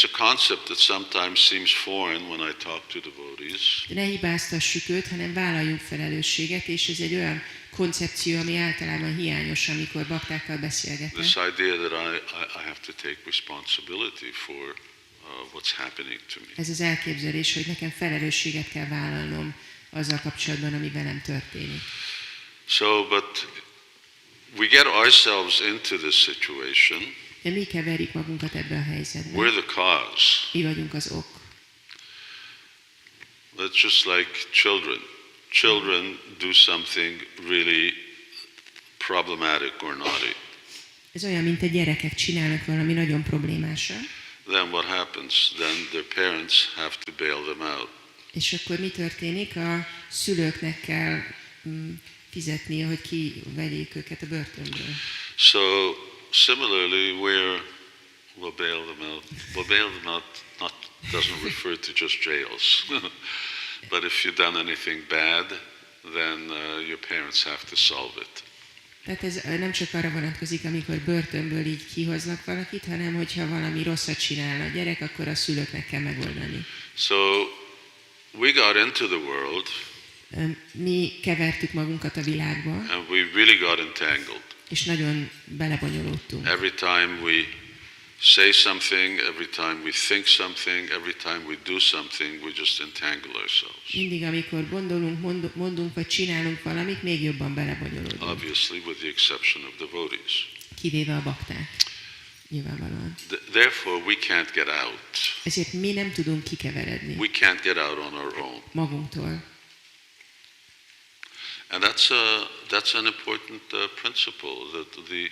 a concept that sometimes seems foreign when I talk to devotees. De ne hibáztassuk őt, hanem vállaljunk felelősséget, és ez egy olyan koncepció, ami általában hiányos, amikor baktákkal beszélgetek. This idea that I have to take responsibility for what's happening to me. Ez az elképzelés, hogy nekem felelősséget kell vállalnom azzal kapcsolatban, ami velem történik. So, but we get ourselves into this situation. De mi keverjük magunkat ebbe a helyzetbe. We're the cause. Mi vagyunk az ok. It's just like children. Children do something really problematic or naughty. Ez olyan, mint a gyerekek csinálnak valami nagyon problémással. Then what happens? Then their parents have to bail them out. És akkor mi történik? A szülőknek kell fizetnie, hogy kivegyék őket a börtönből. So similarly, we'll bail them out. Well, bail them out doesn't refer to just jails. But if you've done anything bad, then your parents have to solve it. Tehát ez nem csak arra vonatkozik, amikor börtönből így kihoznak valakit, hanem hogyha valami rosszat csinál a gyerek, akkor a szülőknek kell megoldani. So we got into the world. Mi kevertük magunkat a világba. And we really got entangled. És nagyon belebonyolódtunk. Every time we say something, every time we think something, every time we do something, we just entangle ourselves. Mindig, amikor gondolunk, mondunk vagy csinálunk valamit, még jobban belebonyolódunk. Obviously, with the exception of devotees. Kivéve a bakták. Nyilvánvalóan. Therefore, we can't get out. Ezért mi nem tudunk kikeveredni. We can't get out on our own. Magunktól. And that's an important principle, that the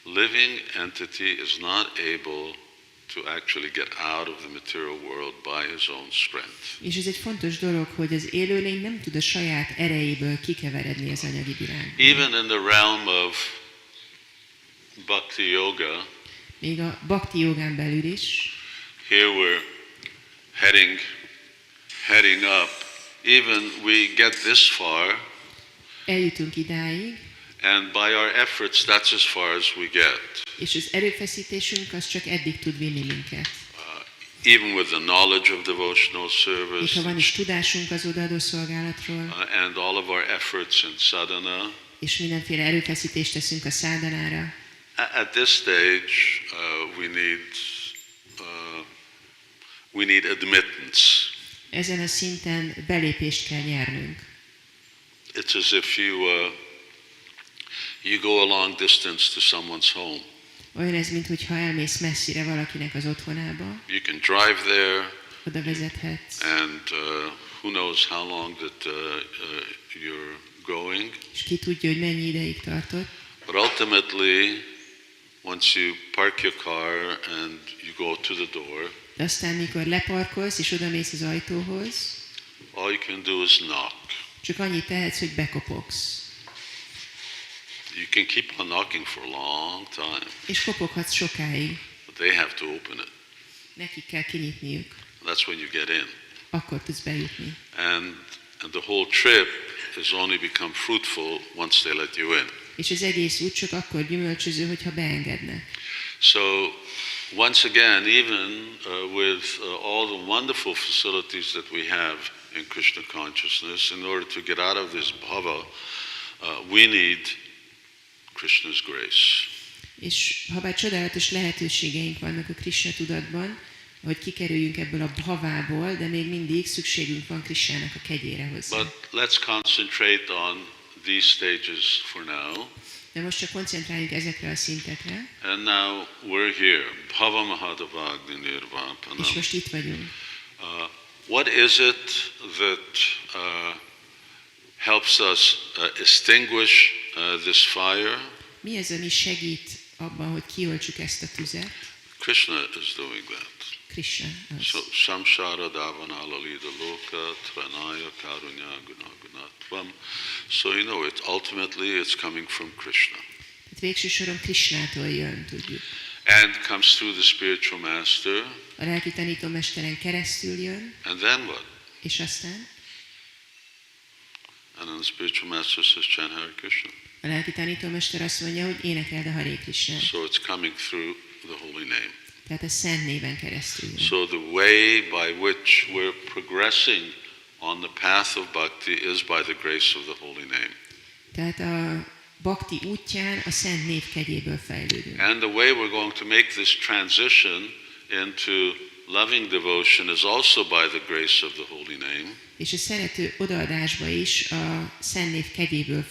living entity is not able to actually get out of the material world by his own strength. És ez egy fontos dolog, hogy az élőlény nem tud a saját erejéből kikeveredni az anyagi világból. Even in the realm of bhakti yoga, még a bhakti jogán belül is, here we're heading up. Even we get this far, eljutunk idáig, and by our efforts, that's as far as we get. És az erőfeszítésünk az csak eddig tud vinni minket. Even with the knowledge of devotional service, és ha van is tudásunk az odaadó szolgálatról, and all of our efforts in sadhana, és mindenféle erőfeszítést teszünk a szádanára, at this stage we need admittance. Ezen a szinten belépést kell nyernünk. It's as if you go a long distance to someone's home. Olyan ez, mintha elmész messzire valakinek az otthonába. You can drive there. Oda vezethetsz. And who knows how long that you're going. És ki tudja, hogy mennyi ideig tartott. But ultimately, once you park your car and you go to the door, de aztán, mikor leparkolsz és odamész az ajtóhoz, all you can do is knock. Csak annyit tehetsz, hogy bekopogsz. You can keep on knocking for a long time, És kopoghatsz sokáig. but they have to open it. Nekik kell kinyitniuk. That's when you get in. Akkor tudsz bejutni. And the whole trip has only become fruitful once they let you in. És az egész út csak akkor gyümölcsöző, hogyha beengednek. So, once again, even with all the wonderful facilities that we have in Krishna consciousness, in order to get out of this bhava, we need Krishna's grace. És ha bár csodálatos lehetőségeink vannak a Krishna tudatban, hogy kikerüljünk ebből a bhavából, de még mindig szükségünk van Krishnának a kegyére hozzá. But let's concentrate on these stages for now. De most csak koncentráljunk ezekre a szintekre, And now we're here. Bhava Mahadavagni és Nirvapanam. most itt vagyunk. What is it that helps us extinguish this fire? Mi az, ami segít abban, hogy kioltsuk ezt a tüzet? Krishna is doing that. Krishna az. So, Samsara Davana Lalida Loka Tranaya Karunya Gunagunatvam. So you know it ultimately it's coming from Krishna. Tehát végső soron Krishnától jön, tudjuk. And comes through the spiritual master. A lelki tanítómesteren keresztül jön, And then what? és aztán And then the spiritual master says chant Hare Krishna. a lelki tanítómester azt mondja, hogy énekeld a Hare Krishnát. So it's coming through the holy name. Tehát a szent néven keresztül jön. So the way by which we're progressing on the path of bhakti is by the grace of the holy name. Tehát a bhakti útján a szent név kegyéből fejlődünk. And the way we're going to make this transition into loving devotion is also by the grace of the holy name. És a szerető odaadásba is a szent név kegyéből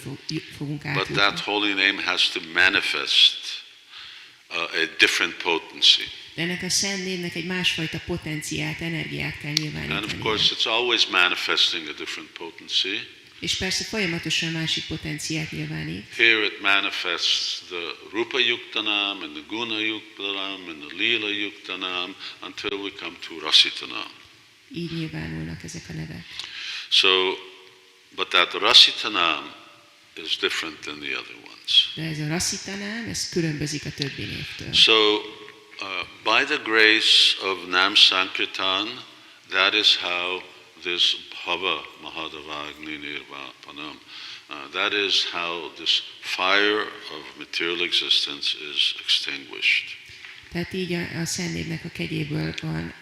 fogunk But átjutni. that holy name has to manifest a different potency. De ennek a szent névnek egy másfajta potenciált, energiát kell And of nyilvánítani. course it's always manifesting a different potency. És persze folyamatosan másik potenciát nyilvánít. Here it manifests the Rupa Yuktanam and the Guna Yuktanam and the Lila Yuktanam until we come to Rasitanam. Így nyilvánulnak ezek a nevek. So, but that Rasitanam is different than the other ones. De ez a rasitanám, ez különbözik a többi névtől. So, by the grace of Nam Sankirtan, that is how this Bhava Mahadavagni Nirvapanam, that is how this fire of material existence is extinguished. Tehát így a szent névnek a kegyéből van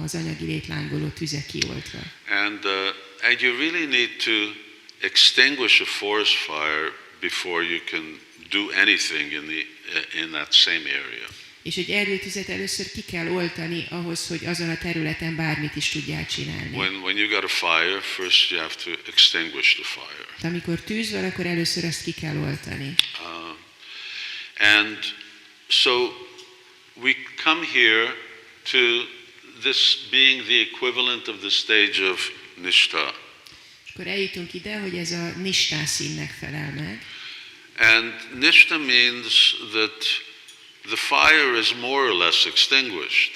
az anyagi létlángoló tüze kioltva. And you really need to extinguish a forest fire before you can do anything in that same area. És egy erdőtüzet először ki kell oltani ahhoz, hogy azon a területen bármit is tudjál csinálni. When you got a fire, first you have to extinguish the fire. De amikor tűz van, akkor először azt ki kell oltani. And so we come here to this being the equivalent of the stage of Nishtha. És akkor eljutunk ide, hogy ez a nistá színnek felel meg. And Nishtha means that the fire is more or less extinguished.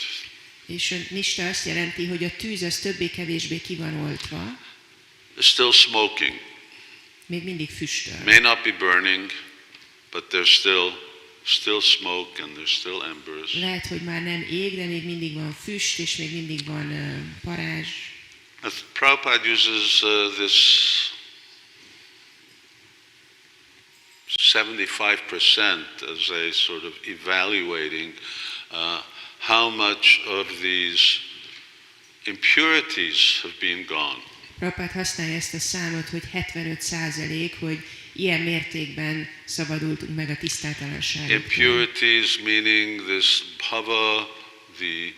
És a nistá azt jelenti, hogy a tűz az többé-kevésbé ki van oltva, It's still smoking. még mindig füstöl. May not be burning, but there's still smoke and there's still embers. Lehet, hogy már nem ég, de még mindig van füst, és még mindig van parázs. Prabhupada uses this 75% as a sort of evaluating how much of these impurities have been gone. Prabhupád használja ezt a számot, hogy 75%, hogy ilyen mértékben szabadultunk meg a tisztátalanságoktól. Impurities meaning this bhava, the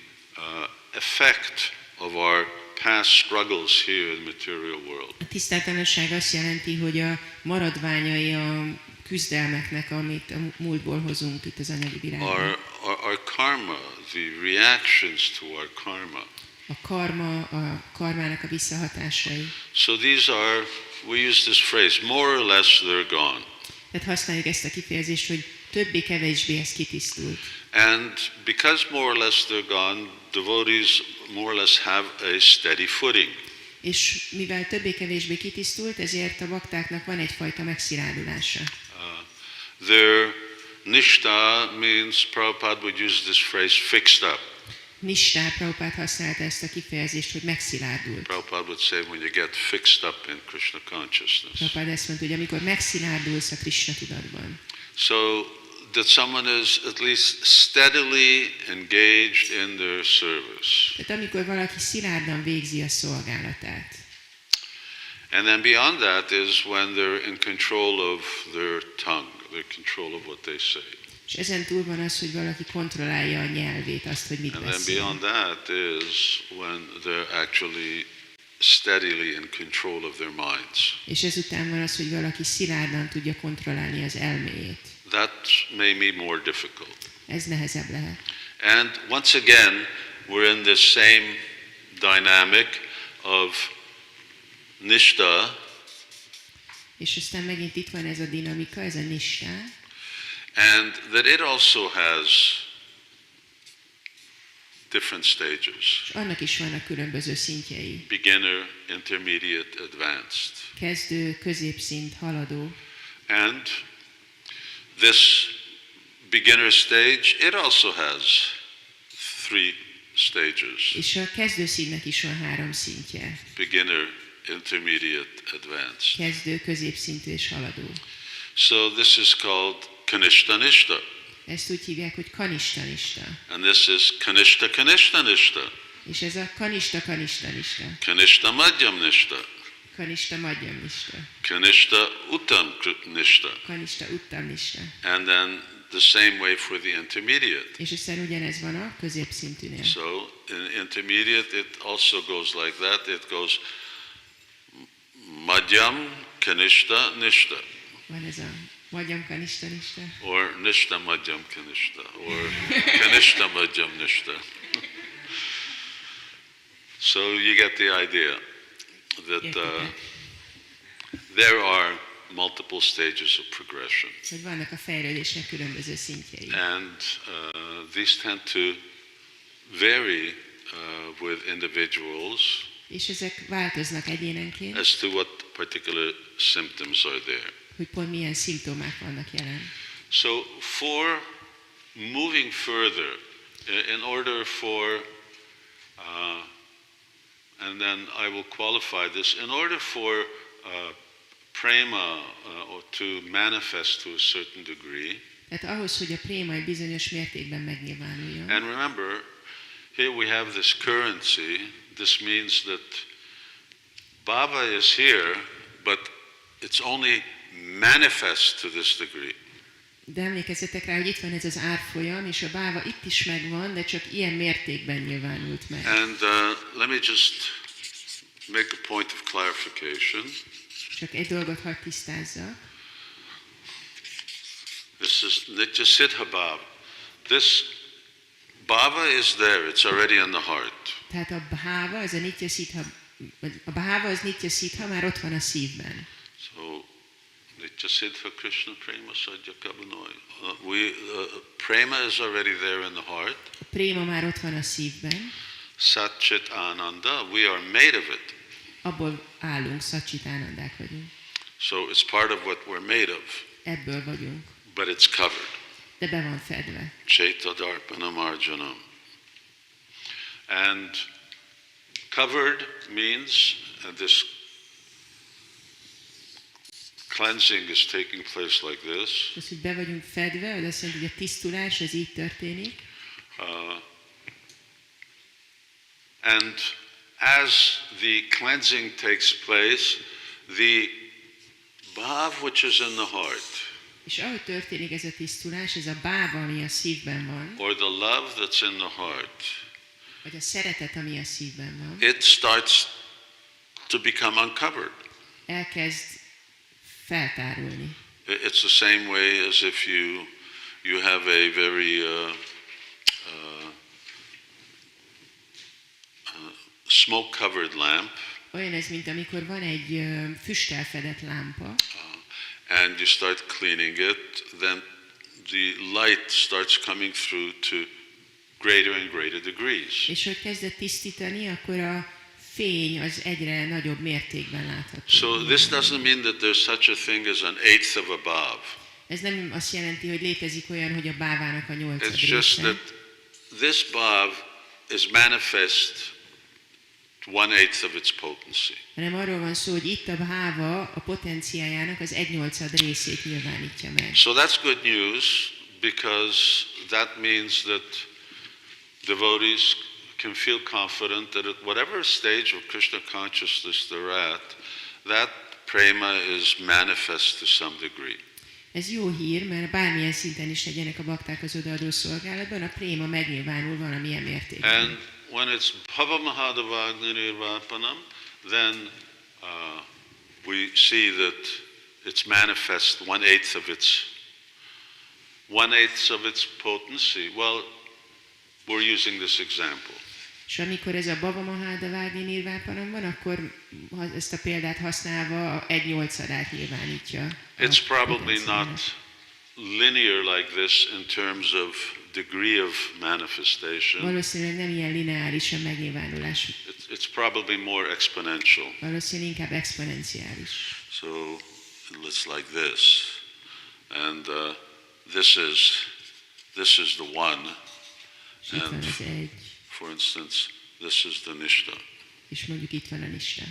effect of our past struggles here in the material world. A tisztátalanság azt jelenti, hogy a maradványai a küzdelmeknek, amit a múltból hozunk itt az anyagi világban. Our karma, the reactions to our karma. A karmának a visszahatásai. So these are, we use this phrase, more or less they're gone. Tehát használjuk ezt a kifejezést, hogy többé-kevésbé ez kitisztult. And because more or less they're gone, devotees more or less have a steady footing. És mivel többé-kevésbé kitisztult, ezért a baktáknak van egyfajta megszirándulása. Their nishta means, Prabhupada would use this phrase, fixed up. Nistá, Prabhupád használta ezt a kifejezést, hogy megszilárdult. Prabhupada would say when you get fixed up in Krishna consciousness. Prabhupád ezt mondta, hogy amikor megszilárdulsz a Krishna tudatban. So that someone is at least steadily engaged in their service. Tehát amikor valaki szilárdan végzi a szolgálatát. And then beyond that is when they're in control of their tongue, they're in control of what they say. És ezen túl van az, hogy valaki kontrollálja a nyelvét, azt, hogy mit And then beszél. beyond that is when they're actually steadily in control of their minds. És ezután van az, hogy valaki szilárdan tudja kontrollálni az elméjét. That may be more difficult. Ez nehezebb lehet. And once again, we're in this same dynamic of nishta, És aztán megint itt van ez a dinamika, ez a nistá, and that it also has different stages. és annak is vannak különböző szintjei. Beginner, intermediate, advanced. Kezdő, középszint, haladó. And this beginner stage, it also has 3 stages. És a kezdő szintnek is van 3 szintje. Beginner, intermediate, advanced. Kezdő, középszintű és haladó. So this is called Kanishta Nishta. Ezt úgy hívják, hogy kanista nista. And this is Kanishta Kanishta Nishta. És ez a kanista kanista nista. Kanishta Madhyam Nishta. Kanista madhyam nista. Kanishta Uttam Nishta. Kanista uttam nista. And then the same way for the intermediate. És aztán ugyanez van a középszintűnél. So in intermediate it also goes like that. It goes Madhyam Kanishta Nishta. Van ez a madhyam kanista nista. Or Nishta Madhyam Kanishta. Or Kanishta Madhyam Nishta. So you get the idea that there are multiple stages of progression. Hogy vannak a fejlődésnek különböző szintjei. And these tend to vary with individuals És ezek változnak egyénenként, as to what particular symptoms are there. hogy pont milyen szimptomák vannak jelen. So for moving further, in order for, and then I will qualify this, in order for prema or to manifest to a certain degree, Tehát ahhoz, hogy a préma egy bizonyos mértékben megnyilvánuljon. and remember, here we have this currency. This means that bhava is here, but it's only manifest to this degree. De emlékezzetek rá, hogy itt van ez az árfolyam, és a báva itt is megvan, de csak ilyen mértékben nyilvánult meg. And let me just make a point of clarification. Csak egy dolgot hadd tisztázzak. This is Nitya Siddha Bhava. This bhava is there, it's already in the heart. Tehát a bhava, az a nitya siddha, a bhava az nitya siddha, már ott van a szívben. So, Nitya Siddha Krishna Prema Sadhya Kabanoy. Prema is already there in the heart. A préma már ott van a szívben. Sat Chit Ananda, we are made of it. Abból állunk, szacsitánandák vagyunk. So it's part of what we're made of, Ebből vagyunk, but it's covered. de be van fedve. Chaita Darpana Marjanam. And covered means this cleansing is taking place like this. Az, hogy be vagyunk fedve, az azt jelenti, hogy a tisztulás, ez így történik. And as the cleansing takes place, the bhav which is in the heart, És ahogy történik ez a tisztulás, ez a báva, ami a szívben van, or the love that's in the heart, vagy a szeretet, ami a szívben van, it starts to become uncovered. elkezd feltárulni. It's the same way as if you have a very smoke-covered lamp, Olyan ez, mint amikor van egy füsttel fedett lámpa, and you start cleaning it, then the light starts coming through to greater and greater degrees. és hogy kezdett tisztítani, akkor a fény az egyre nagyobb mértékben látható. So this doesn't mean that there's such a thing as an eighth of a bhav. Ez nem azt jelenti, hogy létezik olyan, hogy a bávának a 8. It's just része, that this bhav is manifest to 1/8 of its potency. hanem arról van szó, hogy itt a bháva a potenciájának az 1/8 részét nyilvánítja meg. So that's good news, because that means that devotees can feel confident that at whatever stage of Krishna consciousness they're at, that prema is manifest to some degree. Ez jó hír, mert bármilyen szinten is legyenek a bakták az odaadó szolgálatban, a préma megnyilvánul valamilyen mértékben. And when it's bhava mahadavagni nirvapanam, then we see that it's manifest 1/8 of its potency. Well, we're using this example. És amikor ez a bava maháda vágni nirvápanam van, akkor ezt a példát használva 1/8 nyilvánítja. It's probably not linear like this in terms of degree of manifestation. Valószínűleg nem ilyen lineáris a megnyilvánulás. It's probably more exponential. Valószínűleg inkább exponenciális. So it's like this, and this is the one, És itt van and az 1, for instance, this is the nishta. és mondjuk itt van a nista.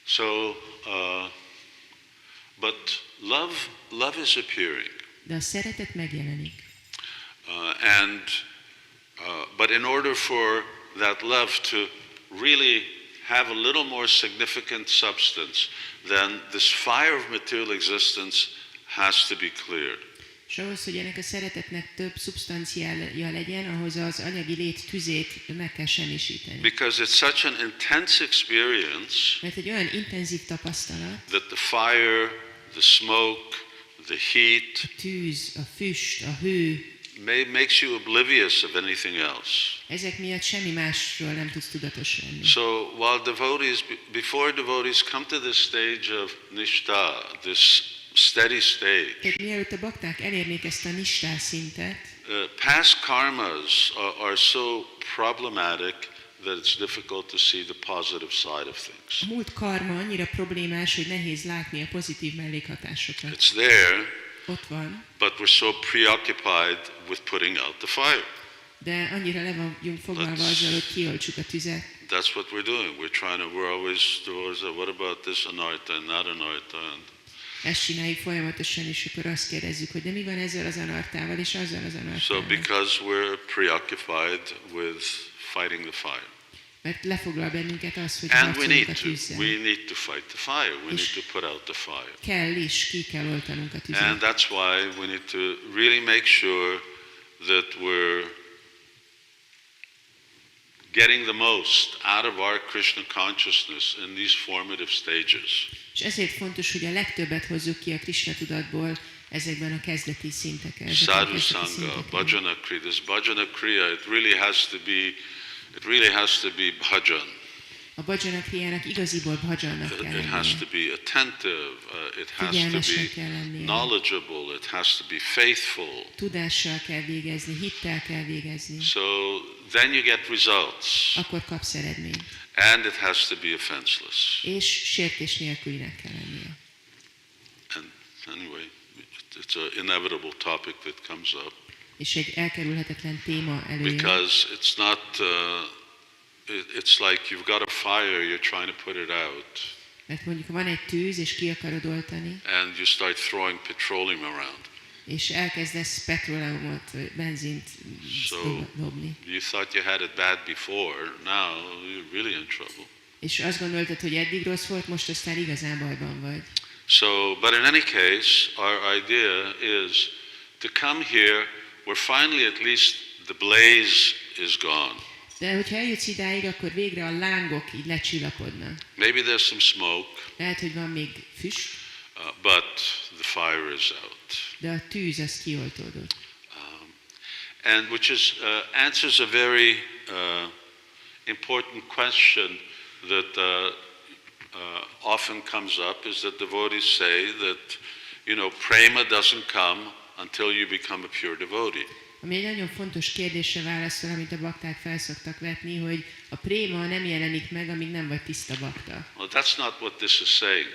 So, but love is appearing, De a szeretet megjelenik. But in order for that love to really have a little more significant substance, then this fire of material existence has to be cleared. És ahhoz, hogy ennek a szeretetnek több szubstanciája legyen, ahhoz az anyagi lét tüzét meg kell semmisíteni. Because it's such an intense experience Mert egy olyan intenzív tapasztalat, that the fire, the smoke, the heat a tűz, a füst, a hő, makes you oblivious of anything else. ezek miatt semmi másról nem tudsz tudatos lenni. So while before devotees come to this stage of nishta, this steady state, Tehát mielőtt a bakták elérnék ezt a nistá szintet, past karmas are so problematic that it's difficult to see the positive side of things. a múlt karma annyira problémás, hogy nehéz látni a pozitív mellékhatásokat. It's there, Ott van, but we're so preoccupied with putting out the fire. de annyira le vagyunk foglalva azzal, hogy kioltsuk a tüzet. That's what we're doing. We're always towards what about this anartha and that anartha, and Ezt csináljuk folyamatosan, és akkor azt kérdezzük, hogy de mi van ezzel az anartával, és azzal az so anartával. because we're preoccupied with fighting the fire. Mert lefoglal bennünket az, hogy And we harcolunk a need tűzzel. to fight the fire. We need to put out the fire. Kell is, ki kell oltanunk a And tüzet. that's why we need to really make sure that we're getting the most out of our Krishna consciousness in these formative stages. És ezért fontos, hogy a legtöbbet hozzuk ki a Krishna tudatból ezekben a kezdeti szinteken. Sadhu Sangha, Bhajana Kriya. This Bhajana Kriya, it really has to be bhajan. A bhajana kriának igaziból bhajannak kell It has lennie. to be attentive, it has to Figyelmesnek kell be lennie. knowledgeable, it has to be faithful. Tudással kell végezni, hittel kell végezni. So then you get results. Akkor kapsz eredményt. And it has to be offenseless. És sértés nélkülinek kell lennie. And anyway, it's an inevitable topic that comes up. És egy elkerülhetetlen téma előjön. Because it's not, it's like you've got a fire, you're trying to put it out. Mert mondjuk van egy tűz, és ki akarod oltani, And you start throwing petroleum around. és elkezdesz petróleumot, vagy benzint So dobni. you thought you had it bad before, now you're really in trouble. És azt gondoltad, hogy eddig rossz volt, most aztán igazán bajban vagy. So, but in any case, our idea is to come here where finally at least the blaze is gone. De hogyha eljutsz idáig, akkor végre a lángok így lecsillapodnak. Maybe there's some smoke, Lehet, hogy van még füst, but the fire is out. de a tűz az kioltódott. And which is answers a very important question that often comes up, is that devotees say that, prema doesn't come until you become a pure devotee. Ami egy nagyon fontos kérdésre válaszol, amit a bakták felszoktak vetni, hogy a préma nem jelenik meg, amíg nem vagy tiszta bakta. Well, that's not what this is saying.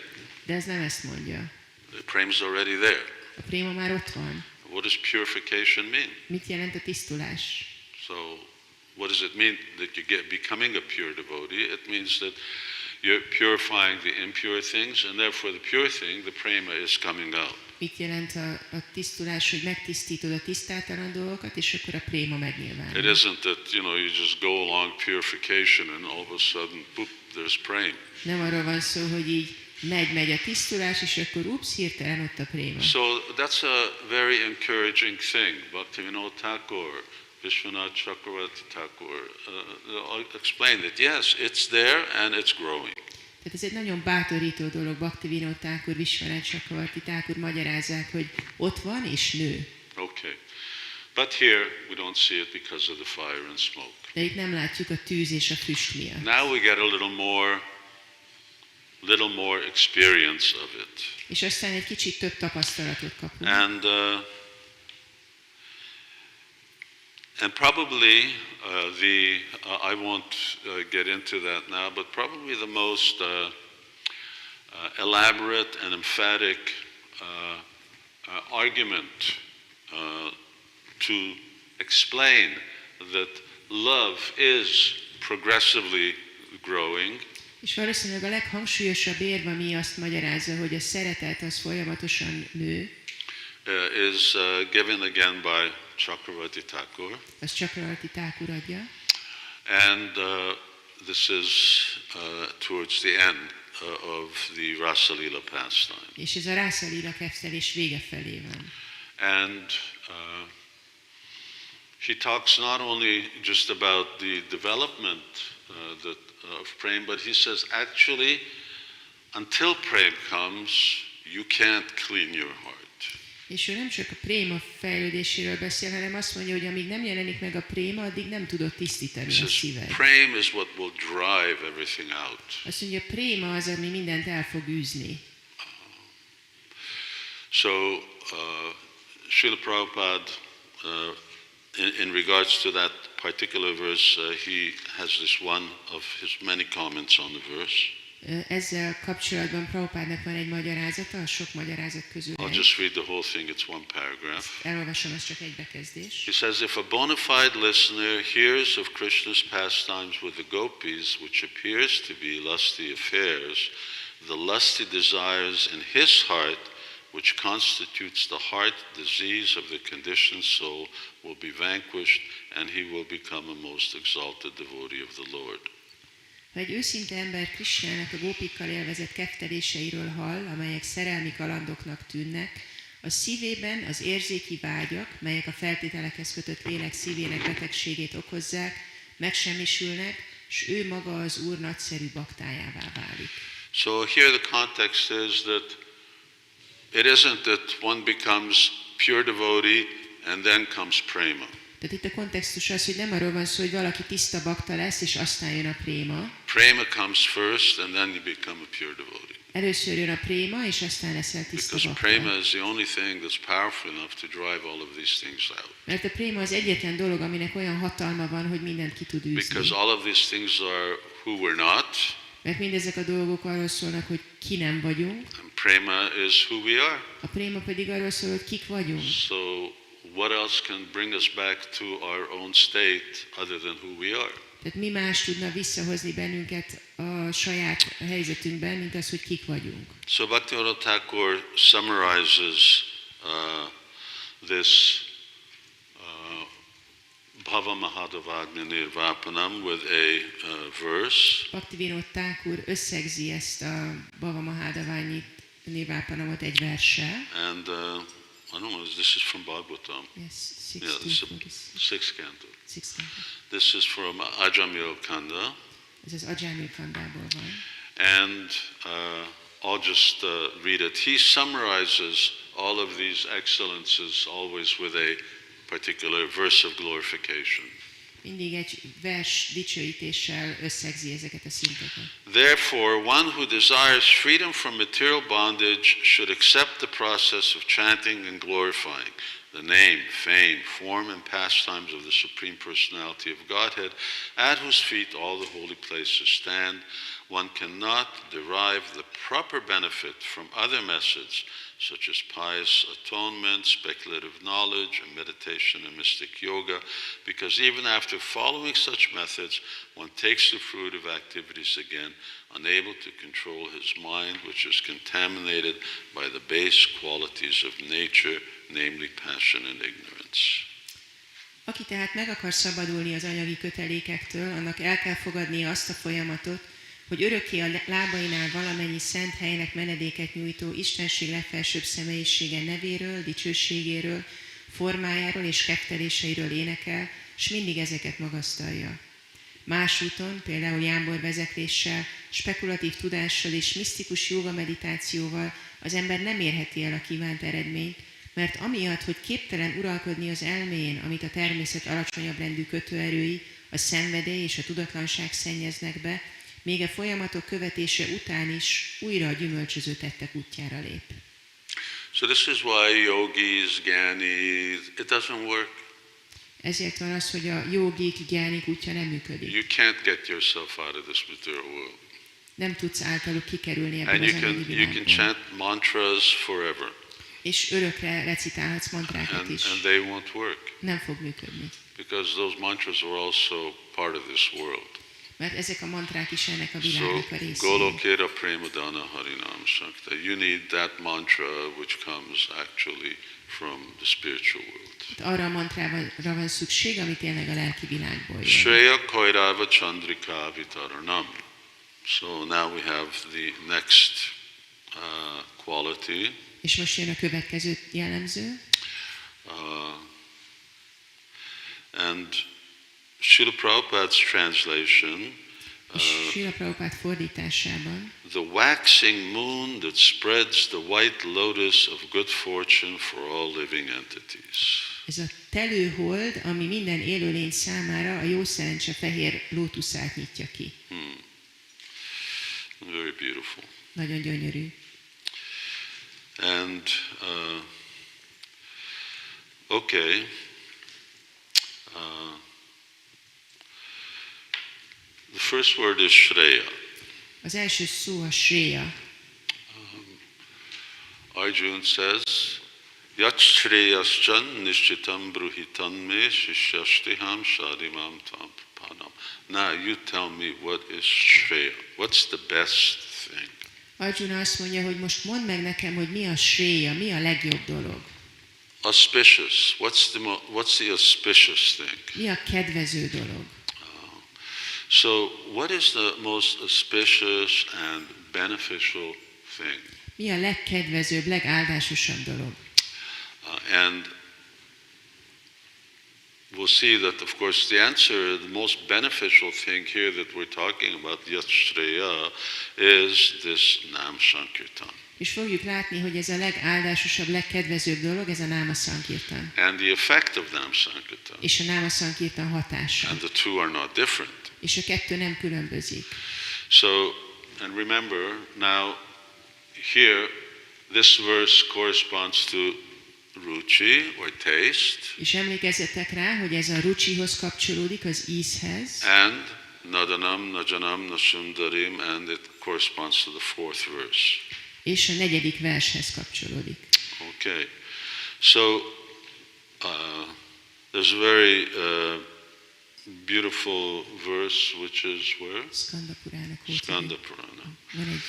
De ez nem ezt mondja. The prema is already there. A préma már ott van. What does purification mean? Mit jelent a tisztulás? So, what does it mean that you get becoming a pure devotee? It means that you're purifying the impure things, and therefore the pure thing, the prema, is coming out. Mit jelent a tisztulás, hogy megtisztítod a tisztátalan dolgokat, és akkor a préma megnyilvánul? It isn't that, you just go along purification and all of a sudden, boop, there's prema. Nem arról van szó, hogy így megy a tisztulás, és akkor hirtelen ott a préma. So that's a very encouraging thing. Bhaktivinoda Thakur, Vishwanath Chakravarti Thakur explained that yes, it's there and it's growing. Tehát ez egy nagyon bátorító dolog, Bhaktivinoda Thakur, Vishwanath Chakravarti Thakur magyarázzák, hogy ott van és nő. Okay. But here we don't see it because of the fire and smoke. De itt nem látjuk a tűz és a füst miatt. Now we get a little more experience of it. És aztán egy kicsit több tapasztalatot kapunk. And probably I won't get into that now, but probably the most elaborate and emphatic argument to explain that love is progressively growing. És valószínűleg a leghangsúlyosabb érv, ami azt magyarázza, hogy a szeretet az folyamatosan nő, is given again by Chakravarti Thakur. Az Chakravarti Thakur adja. And this is towards the end of the Rasa Lila pastime. És ez a Rasa Lila kezdés vége felé van. And he talks not only just about the development of prema, but he says actually until prema comes, you can't clean your heart. És ő nem csak a préma fejlődéséről beszél, hanem azt mondja, hogy amíg nem jelenik meg a préma, addig nem tudod tisztítani a szíved. Prema is what will drive everything out. Azt mondja, a préma az, ami mindent el fog űzni. So, Srila Prabhupada, in regards to that particular verse, he has this one of his many comments on the verse. Ezzel kapcsolatban Prabhupádnak van egy magyarázata, a sok magyarázat közül I'll just read the whole thing, it's one paragraph. Elolvasom, ez csak egy bekezdés. He says, if a bona fide listener hears of Krishna's pastimes with the gopis, which appears to be lusty affairs, the lusty desires in his heart, which constitutes the heart disease of the conditioned soul, will be vanquished, and he will become a most exalted devotee of the Lord. Ha egy őszinte ember Krisnának a gópikkal élvezett ketteléseiről hall, amelyek szerelmi kalandoknak tűnnek, a szívében az érzéki vágyak, melyek a feltételekhez kötött lélek szívének betegségét okozzák, megsemmisülnek, és ő maga az Úr nagyszerű baktájává válik. So here the context is that it isn't that one becomes pure devotee and then comes prema. Tehát itt a kontextus az, hogy nem arról van szó, hogy valaki tiszta bakta lesz, és aztán jön a préma. Prema comes first and then you become a pure devotee. Először jön a préma, és aztán leszel tiszta Because bakta. prema is the only thing that's powerful enough to drive all of these things out. Mert a préma az egyetlen dolog, aminek olyan hatalma van, hogy mindent ki tud űzni. Because all of these things are who we're not. Mert mindezek a dolgok arról szólnak, hogy ki nem vagyunk. And prema is who we are. A préma pedig arról szól, hogy kik vagyunk. So what else can bring us back to our own state other than who we are? Tehát mi más tudna visszahozni bennünket a saját helyzetünkben, mint az, hogy kik vagyunk. So Bhaktivinoda Thakur summarizes this Bhava Mahadavagni Nirvapanam with a verse. Bhaktivinoda Thakur összegzi ezt a Bhava Mahadavagni Nirvapanamot egy verssel. And I don't know, this is from Bhagavatam. Yes, Sixth canto. Sixth canto. This is from Ajamil Kanda. Ez az Ajamil Kandából van. And I'll just read it. He summarizes all of these excellences always with a particular verse of glorification. Mindig egy vers dicsőítéssel összegzi ezeket a szinteket. Therefore, one who desires freedom from material bondage should accept the process of chanting and glorifying the name, fame, form, and pastimes of the Supreme Personality of Godhead, at whose feet all the holy places stand, one cannot derive the proper benefit from other methods, such as pious atonement, speculative knowledge, and meditation and mystic yoga, because even after following such methods, one takes the fruit of activities again, unable to control his mind, which is contaminated by the base qualities of nature, namely passion and ignorance. Aki tehát meg akar szabadulni az anyagi kötelékektől, annak el kell fogadnia azt a folyamatot, hogy örökké a lábainál valamennyi szent helynek menedéket nyújtó Istenség legfelsőbb személyisége nevéről, dicsőségéről, formájáról és kefteléseiről énekel, s mindig ezeket magasztalja. Más úton, például jámborvezekléssel, spekulatív tudással és misztikus jóga meditációval az ember nem érheti el a kívánt eredményt, mert amiatt, hogy képtelen uralkodni az elméjén, amit a természet alacsonyabb rendű kötőerői, a szenvedély és a tudatlanság szennyeznek be, még a folyamatok követése után is újra a gyümölcsöző tettek útjára lép. So this is why yogis, gyanis, it doesn't work. Ezért van az, hogy a jogik, gyánik útja nem működik. You can't get yourself out of this material world. Nem tudsz általuk kikerülni ebből And az anyagi you can világból. chant mantras forever. És örökre recitálhatsz mantrákat is. And they won't work. Nem fog működni. Because those mantras are also part of this world. Mert ezek a mantrák is ennek a világnak a So, részei. Golokera Premadana Harinam Sankta. You need that mantra which comes actually from the spiritual world. Arra a mantrára van szükség, ami tényleg a lelki világból jön. Shreya Kairava Chandrika Vitaranam. So now we have the next quality. És most jön a következő jellemző. And Srila Prabhupada's translation, És Srila Prabhupád fordításában the waxing moon that spreads the white lotus of good fortune for all living entities. ez a telőhold, ami minden élőlény számára a jó szerencse fehér lótuszát nyitja ki. Very beautiful. Nagyon gyönyörű. And okay. The first word is Shreya. Az első szó a Shreya. Arjuna says, Yat Shreyaschan Nishchitam Bruhitan Me Shishyashtiham Shadimam Tam Panam. Now you tell me what is Shreya. What's the best thing? Arjuna azt mondja, hogy most mondd meg nekem, hogy mi a Shreya, mi a legjobb dolog. Auspicious. What's the auspicious thing? Mi a kedvező dolog? So, what is the most auspicious and beneficial thing? Mi a legkedvezőbb, legáldásosabb dolog? And we'll see that, of course, the answer, the most beneficial thing here that we're talking about, Yat Shreya, is this Nam Sankirtan. És fogjuk látni, hogy ez a legáldásosabb, legkedvezőbb dolog, ez a Náma Sankirtan. And the effect of Nam Sankirtan. És a Náma Sankirtan hatása. And the two are not different. És a kettő nem különbözik. So, and remember, now, here, this verse corresponds to ruchi, or taste. És emlékezzetek rá, hogy ez a rucsihoz kapcsolódik, az ízhez. And nadanam, najanam, nasundarim, and it corresponds to the fourth verse. És a 4. vershez kapcsolódik. Okay. So, there's a very beautiful verse, which is where? Skanda Purána. Skanda Purana. Van egy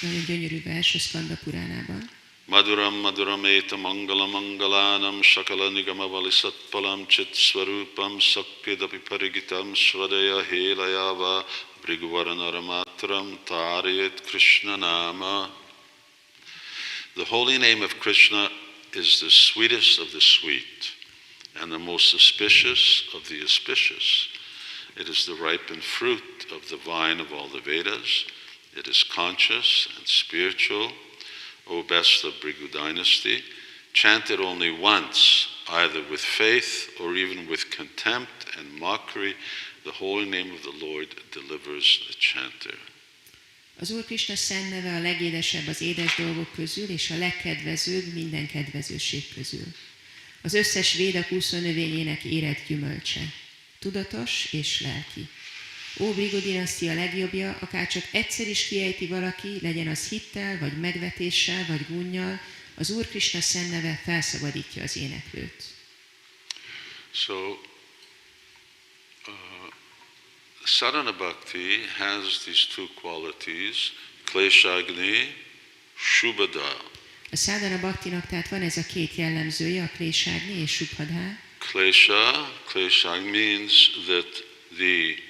nagyon gyönyörű vers a Skanda Puránában. Maduram maduram eta mangala mangalanam shakala nigama valisatpalam chit swarupam sakpidapi parigitam swadaya helayava briguvaranaramatram tariyat Krishna nama. The holy name of Krishna is the sweetest of the sweet and the most auspicious of the auspicious. It is the ripened fruit of the vine of all the Vedas. It is conscious and spiritual. O best of Brigu dynasty, chant it only once, either with faith or even with contempt and mockery. The holy name of the Lord delivers the chanter. Az Úr Krishna szent neve a legédesebb az édes dolgok közül, és a legkedvezőbb minden kedvezőség közül. Az összes véda kúszónövényének érett gyümölcse. Tudatos és lelki. Ó, Brigu dinasztia legjobbja, akárcsak egyszer is kiejti valaki, legyen az hittel, vagy megvetéssel, vagy gunnyal, az Úr Krisna szent neve felszabadítja az éneklőt. So, sadhana bhakti has these two qualities, kleshagni, shubhada. A sadhana bhaktinak tehát van ez a két jellemzője, a klésagni és subhadha. Kleshag means that the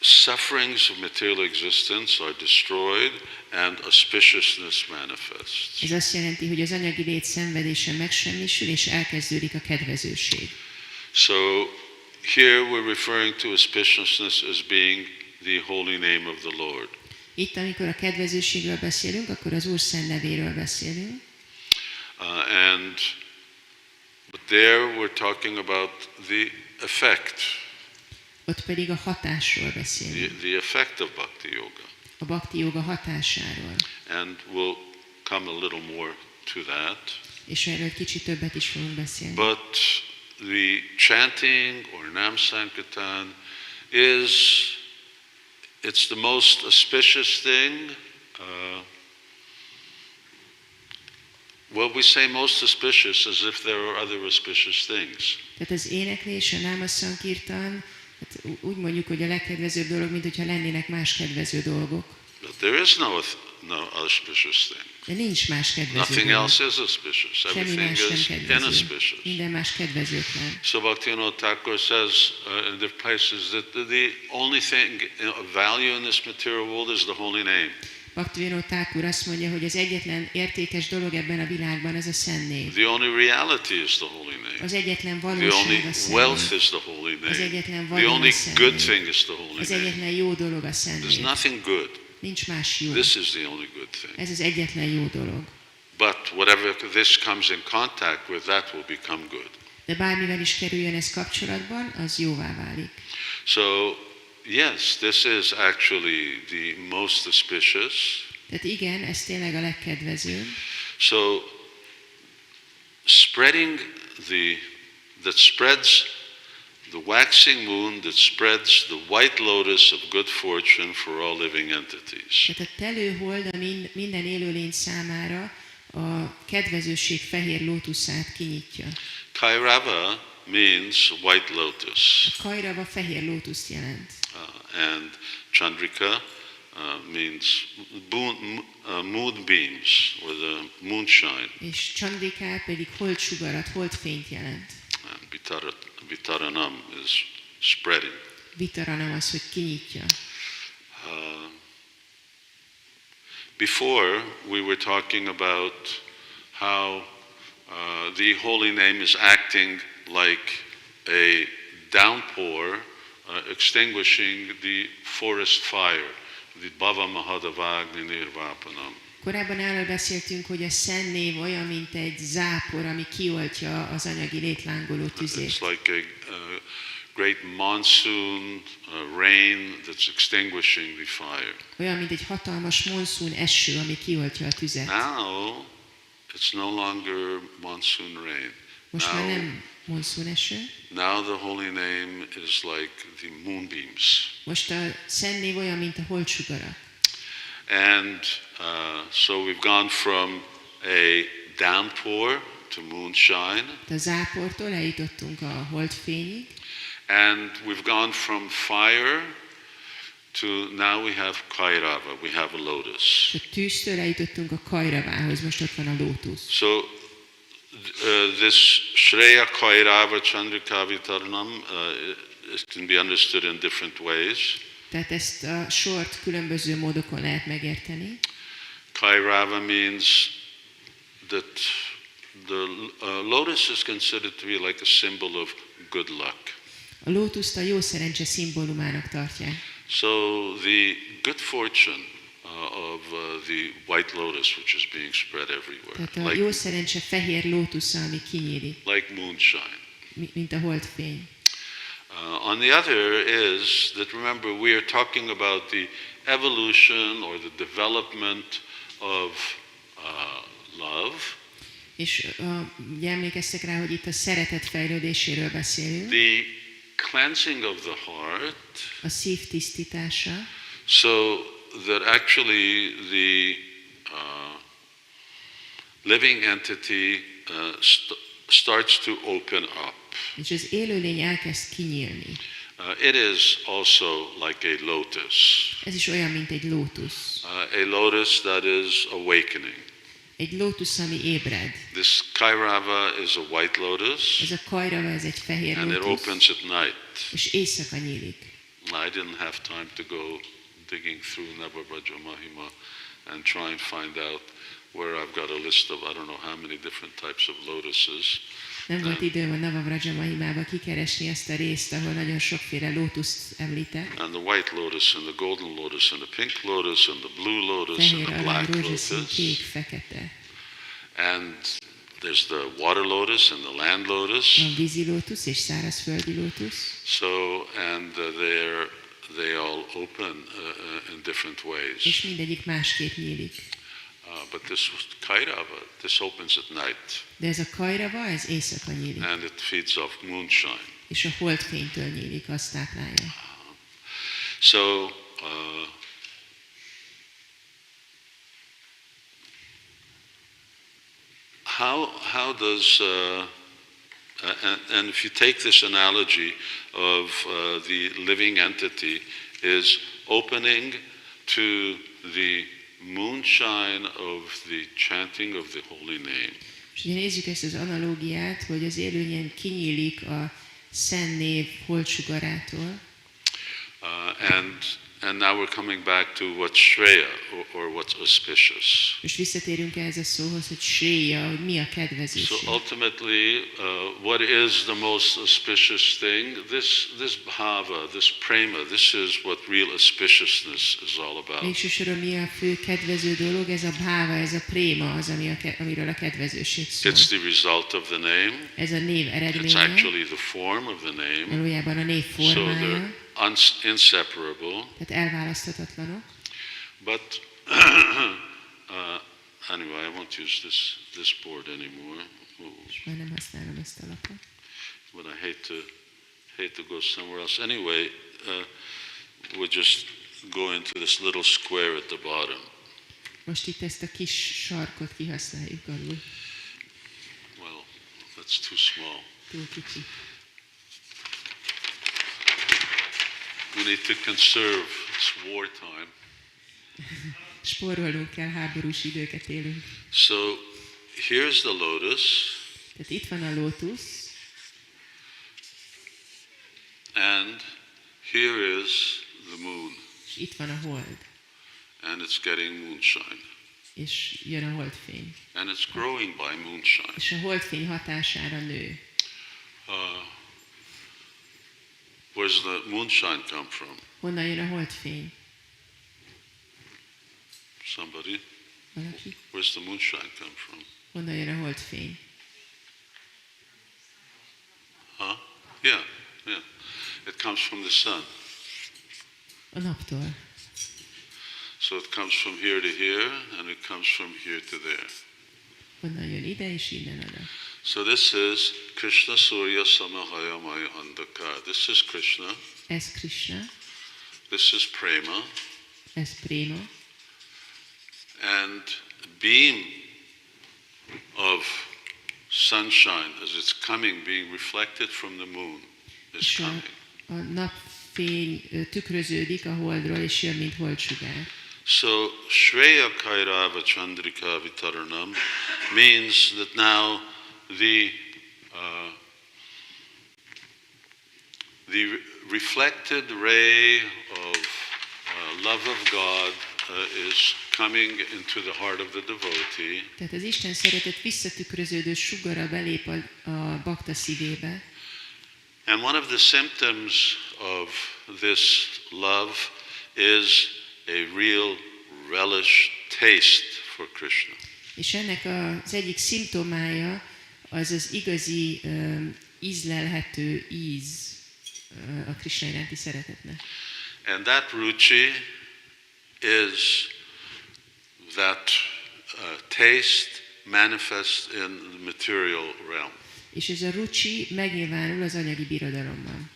sufferings of material existence are destroyed and auspiciousness manifests. Ez azt jelenti, hogy az anyagi lét szenvedése megsemmisül, és elkezdődik a kedvezőség. So here we're referring to auspiciousness as being the holy name of the Lord. Itt, amikor a kedvezőségről beszélünk, akkor az Úr szent nevéről beszélünk. But there we're talking about the effect. Ott pedig a hatásról beszélünk. The effect of bhakti yoga. A bhakti yoga hatásáról. And we'll come a little more to that. És erről kicsit többet is fogunk beszélni. But the chanting or Nam Sankirtan it's the most auspicious thing. Well, we say most auspicious as if there are other auspicious things. Tehát az éneklés, a Náma Sankirtan, hát úgy mondjuk, hogy a legkedvezőbb dolog, mint hogyha lennének más kedvező dolgok. But there is no auspicious thing. De ninch más kedvező Nothing dolog. else is auspicious. Semmi Everything más sem is kedvező. inauspicious. Minden más kedvezőtlen. So Bhaktivinoda Thakur says in different places that the only thing of value in this material world is the holy name. Bhaktivinoda Thakur azt mondja, hogy az egyetlen értékes dolog ebben a világban az a szent név. The only reality is the holy name. Az egyetlen The valóság only a szent wealth név. is the holy Az name. egyetlen The vagyon only a szent good név. thing is the holy Az name. egyetlen jó dolog a szent There's név. nothing good. Nincs más jó. This is the only good thing. Ez az egyetlen jó dolog. But whatever this comes in contact with, that will become good. De bármivel is kerüljön ez kapcsolatban, az jóvá válik. So, yes, this is actually the most auspicious. Tehát igen, ez tényleg a legkedvezőbb. So, that spreads the waxing moon, that spreads the white lotus of good fortune for all living entities. Tehát a telőhold a minden élőlény számára a kedvezőség fehér lótuszát kinyitja. Kairava means white lotus. A Kairava fehér lótuszt jelent. And Chandrika means moonbeams, or the moonshine. És Chandrika pedig holdsugarat, holdfényt jelent. And Vitaranam is spreading. Vitaranam az, hogy kinyitja. Before we were talking about how the holy name is acting like a downpour, extinguishing the forest fire, the Bhava Mahadavagni Nirvapanam. Korábban arról beszéltünk, hogy a szent név olyan, mint egy zápor, ami kioltja az anyagi létlángoló tüzét. It's like a great monsoon rain that's extinguishing the fire. Olyan, mint egy hatalmas monszún eső, ami kioltja a tüzet. Now, it's no longer monsoon rain. Most már nem monszún eső. Now the holy name is like the moonbeams. Most a szent név olyan, mint a holdsugarak. And so we've gone from a downpour to moonshine. A záportól eljutottunk a holdfényig. And we've gone from fire to now we have Kairava, we have a lotus. A tűztől eljutottunk a Kairavához, most ott van a lótusz. So this Shreya Kairava Chandrika Vitaranam, it can be understood in different ways. Tehát ezt a sort különböző módokon lehet megérteni. Kairava means that the lotus is considered to be like a symbol of good luck. A lótuszt a jó szerencse szimbólumának tartják. So the good fortune of the white lotus, which is being spread everywhere, Tehát a jó szerencse fehér lótusza, ami kinyílik, like moonshine. mint a holdfény. On the other is that, remember, we are talking about the evolution or the development of love. És ugye emlékeztek rá, hogy itt a szeretet fejlődéséről beszélünk. The cleansing of the heart, a szív tisztítása, so that actually the living entity starts to open up. és az élőlény elkezd kinyílni. It is also like a lotus. Ez is olyan, mint egy lótusz. A lotus that is awakening. Egy lótusz, ami ébred. This Kairava is a white lotus, Ez a kajrava, ez egy fehér and it lótusz, opens at night. és éjszaka nyílik. I didn't have time to go digging through Navavraja Mahima and try and find out where I've got a list of I don't know how many different types of lotuses. Nem volt időm a Navavraja Mahimába kikeresni azt a részt, ahol nagyon sokféle lótuszt említek. And the white lotus, and the golden lotus, and the pink lotus, and the blue lotus, and Fehér, the arany, black rózsaszín, lotus. kék, fekete. And there's the water lotus and the land lotus. Van vízi lótusz és szárazföldi lótusz. So, and they all open in different És ways. mindegyik másképp nyílik. But this Kairava, this opens at night, De ez a kajrava, ez éjszaka nyílik. and it feeds off moonshine. És a holdfénytől nyílik, azt táplálja. So, how does and if you take this analogy of the living entity is opening to the moonshine of the chanting of the holy name. És ugye nézzük ezt az analógiát, hogy az élőlény kinyílik a szent név holdsugarától. And now we're coming back to what's Shreya, or what's auspicious. Most visszatérünk ehhez a szóhoz, hogy Shreya, hogy mi a So kedvezőség. ultimately, what is the most auspicious thing? This bhava, this prema, this is what real auspiciousness is all about. Végső soron mi a fő kedvező dolog? Ez a bháva, ez a préma az, amiről a kedvezőség szól. It's the result of the name. Ez a név It's eredménye, actually the form of the name. valójában a név So formája, they're inseparable. tehát elválaszthatatlanok. But anyway, I won't use this board anymore. És már nem használom ezt a lapot. But I hate to go somewhere else. Anyway, we'll just go into this little square at the bottom. Most itt ezt a kis sarkot kihasználjuk alul. Well, that's too small. Túl kicsi. We need to conserve. It's wartime. Spórolnunk kell, háborús időket élünk. So here's the lotus, Tehát itt van a lótusz, and here is the moon, és itt van a hold, and it's getting moonshine, és jön a holdfény. and it's growing by moonshine. És a holdfény hatására nő. Where's the moonshine come from? Honnan jön a holdfény? Somebody? Valaki? Where's the moonshine come from? Honnan jön a holdfény? Huh? Yeah. It comes from the sun. A naptól. So it comes from here to here, and it comes from here to there. Honnan jön ide, és innen oda. So this is Krishna Surya Samahaya Maya Andaka. This is Krishna. Ez Krishna, This is Prema. ez Préma, And beam of sunshine as it's coming, being reflected from the moon, is és coming. a napfény tükröződik a holdról, és jön, mint holdsugár. So Shreya Kairava Chandrika Vitaranam means that now the reflected ray of love of God is coming into the heart of the devotee. Tehát az Isten szeretet visszatükröződő sugara belép a bakta szívébe, And one of the symptoms of this love is a real relish taste for Krishna. és ennek az egyik szimptomája az az igazi ízlelhető íz a Krishna iránti szeretetnek. And that ruchi is that taste manifests in the material realm. És ez a rucsi megnyilvánul az anyagi birodalomban.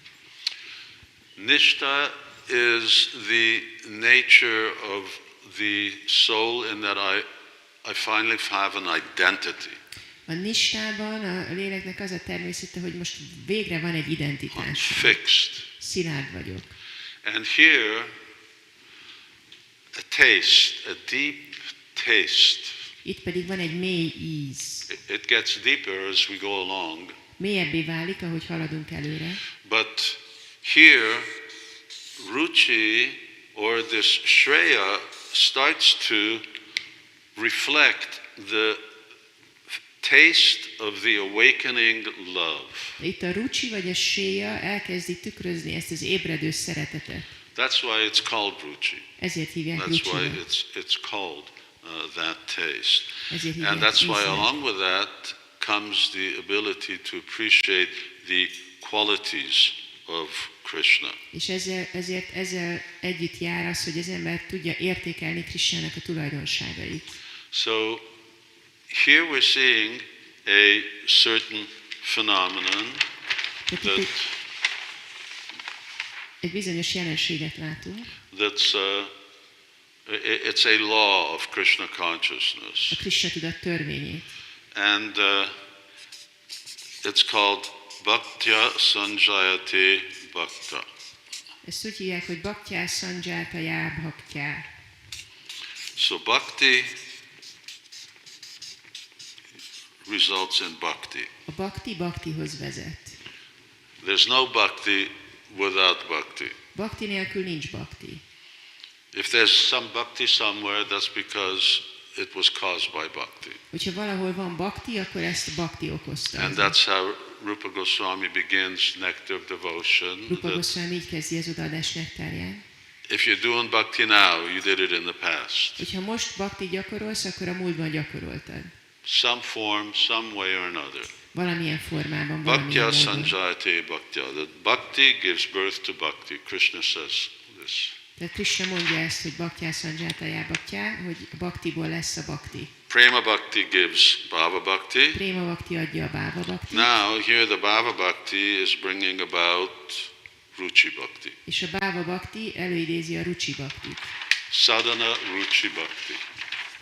Nishta is the nature of the soul in that I finally have an identity. A nistában a léleknek az a természete, hogy most végre van egy I'm identitás. fixed. Szilárd vagyok. And here, a taste, a deep taste. Itt pedig van egy mély íz. It gets deeper as we go along. Mélyebbé válik, ahogy haladunk előre. But here, ruchi, or this shreya, starts to reflect the taste of the awakening love. Itt a rucsi vagy a séja elkezdi tükrözni ezt az ébredő szeretetet. That's why it's called ruchi. Ezért hívják That's why rucsinak. it's called that taste. Ezért And hívják that's why íznek. along with that comes the ability to appreciate the qualities of Krishna. És ezzel együtt jár az, hogy az ember tudja értékelni Krisnának a tulajdonságait. So here we're seeing a certain phenomenon that Egy bizonyos jelenséget látunk, it's a law of Krishna consciousness, a Krishna tudat törvényét. and it's called Bhaktya Sanjayate Bhakta. Ezt úgy hívják, hogy Bhaktya Sanjayate Bhaktya. So bhakti results in bhakti. A bhakti bhaktihoz vezet. There's no bhakti without bhakti. Bhakti nélkül nincs bhakti. If there's some bhakti somewhere, that's because it was caused by bhakti. Hogyha valahol van bhakti, akkor ezt bhakti okozta. And that's how Rupa Goswami begins Nectar of Devotion. Rupa That Goswami így kezdi az odaadás nektárján. if you're doing bhakti now, you did it in the past. Hogyha most bhakti gyakorolsz, akkor a múltban gyakoroltad. Some form, some way or another. Valamilyen formában, Bhaktya valamilyen módon. Sanjayate Bhaktya. That bhakti gives birth to bhakti. Krishna says this. Tehát Krishna mondja ezt, hogy Bhaktya Sanjayate Bhaktya, hogy a bhaktiból lesz a bhakti. Prema Bhakti gives Bhava Bhakti. Prema Bhakti adja a Bhava Bhakti, Now here the Bhava Bhakti is bringing about Ruchi Bhakti. és a Bhava Bhakti előidézi a Ruchi Bhaktit. Sadhana Ruchi Bhakti.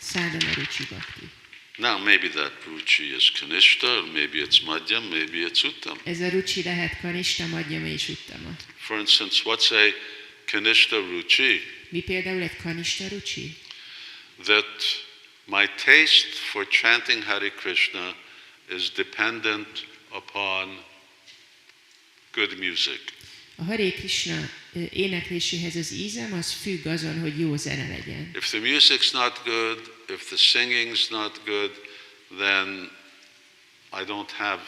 Sadhana Ruchi Bhakti. Now maybe that Ruchi is Kanishta, or maybe it's Madhyam, maybe it's Uttam. Ez a Ruchi lehet Kanishta, Madhyama és Uttama. For instance, what's a Kanishta Ruchi? Mi például egy Kanishta Ruchi? That my taste for chanting Hare Krishna is dependent upon good music. A Hare Krishna énekléséhez az ízem, az függ azon, hogy jó zene legyen. If the music's not good, if the singing's not good, then I don't have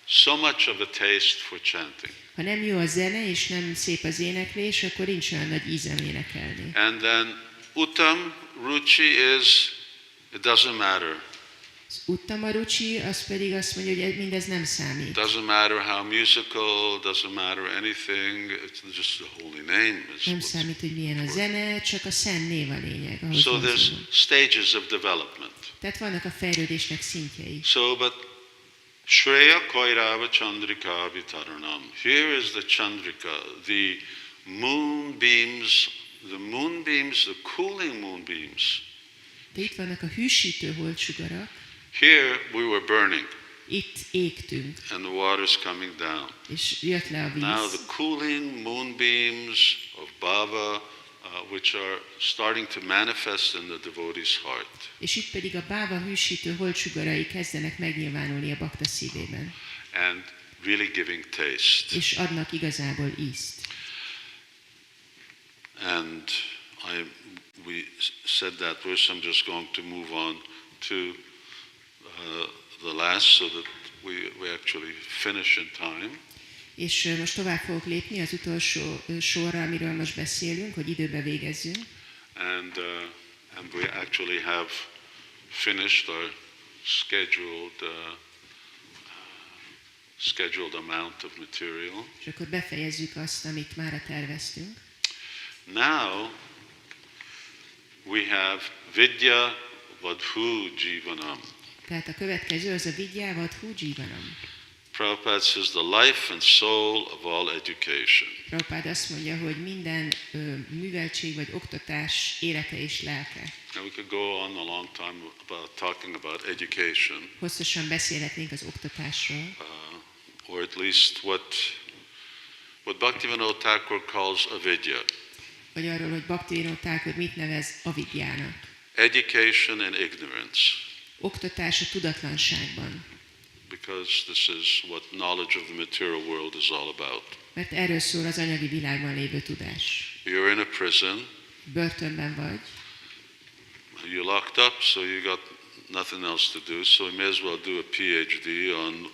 so much of a taste for chanting. Ha nem jó a zene, és nem szép az éneklés, akkor nincs olyan nagy ízem énekelni. And then Uttam Ruchi is, it doesn't matter. Az Uttama Ruchi, az pedig azt mondja, hogy mindez nem számít. Doesn't matter how musical, doesn't matter anything, it's just the holy name. Is Nem what's számít, hogy milyen a zene, csak a szent név a lényeg. Ahogy So there's mondom. stages of development. Tehát vannak a fejlődésnek szintjei. So, but Shreya Koirava Chandrika Vitaranam. Here is the Chandrika, the moonbeams, the cooling moonbeams. De itt vannak a hűsítő holdsugarak, Here we were burning, itt égtünk, and the water's coming down. és jött le a Now víz. the cooling moonbeams of Bhava, which are starting to manifest in the devotee's heart. És itt pedig a báva hűsítő holdsugarai kezdenek megnyilvánulni a bakta szívében, And really giving taste. és adnak igazából ízt. And we said that verse. I'm just going to move on to the last so that we actually finish in time. És most tovább fogok lépni az utolsó sorra, amiről most beszélünk, hogy időbe végezzünk. And we actually have finished our scheduled amount of material. És akkor befejezzük azt, amit mára terveztünk. Now we have Vidya Vadhu Jivanam. Tehát a következő az a Vidya Vadhu Jivanam. Prabhupada says the life and soul of all education. Prabhupád azt mondja, hogy minden műveltség vagy oktatás élete és lelke. Now we could go on a long time about talking about education, Hosszasan beszélhetnénk az oktatásról, or at least what Bhaktivinoda Thakur calls avidya. vagy arról, hogy Bhaktivinoda Thakur mit nevez avidjának. Education and ignorance. Oktatás a tudatlanságban. Because this is what knowledge of the material world is all about. Mert erről szól az anyagi világban lévő tudás. You're in a prison, Börtönben vagy, you're locked up, so you got nothing else to do, so you may as well do a PhD on,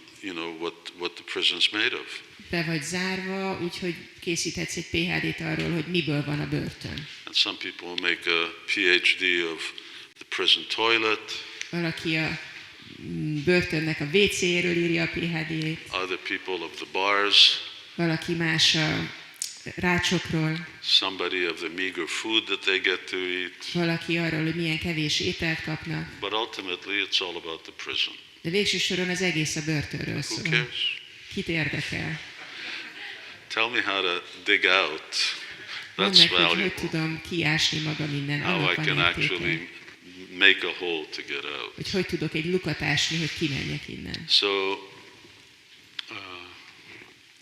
what the prison's made of. be vagy zárva, úgyhogy készíthetsz egy PhD-t arról, hogy miből van a börtön. And some people make a PhD of the prison toilet. Valaki a börtönnek a WC-ről írja a PhD-t, Other people of the bars. valaki más a rácsokról, Somebody of the meager food that they get to eat. valaki arról, hogy milyen kevés ételt kapnak. But ultimately it's all about the prison. De végső soron az egész a börtönről Who szól. cares? Kit érdekel? Tell me how to dig out. Mondd That's meg, hogy valuable. tudom kiásni magam innen, How I annak can van értéke. actually make a hole to get out. Hogy tudok egy lukat ásni, hogy kimenjek innen. So,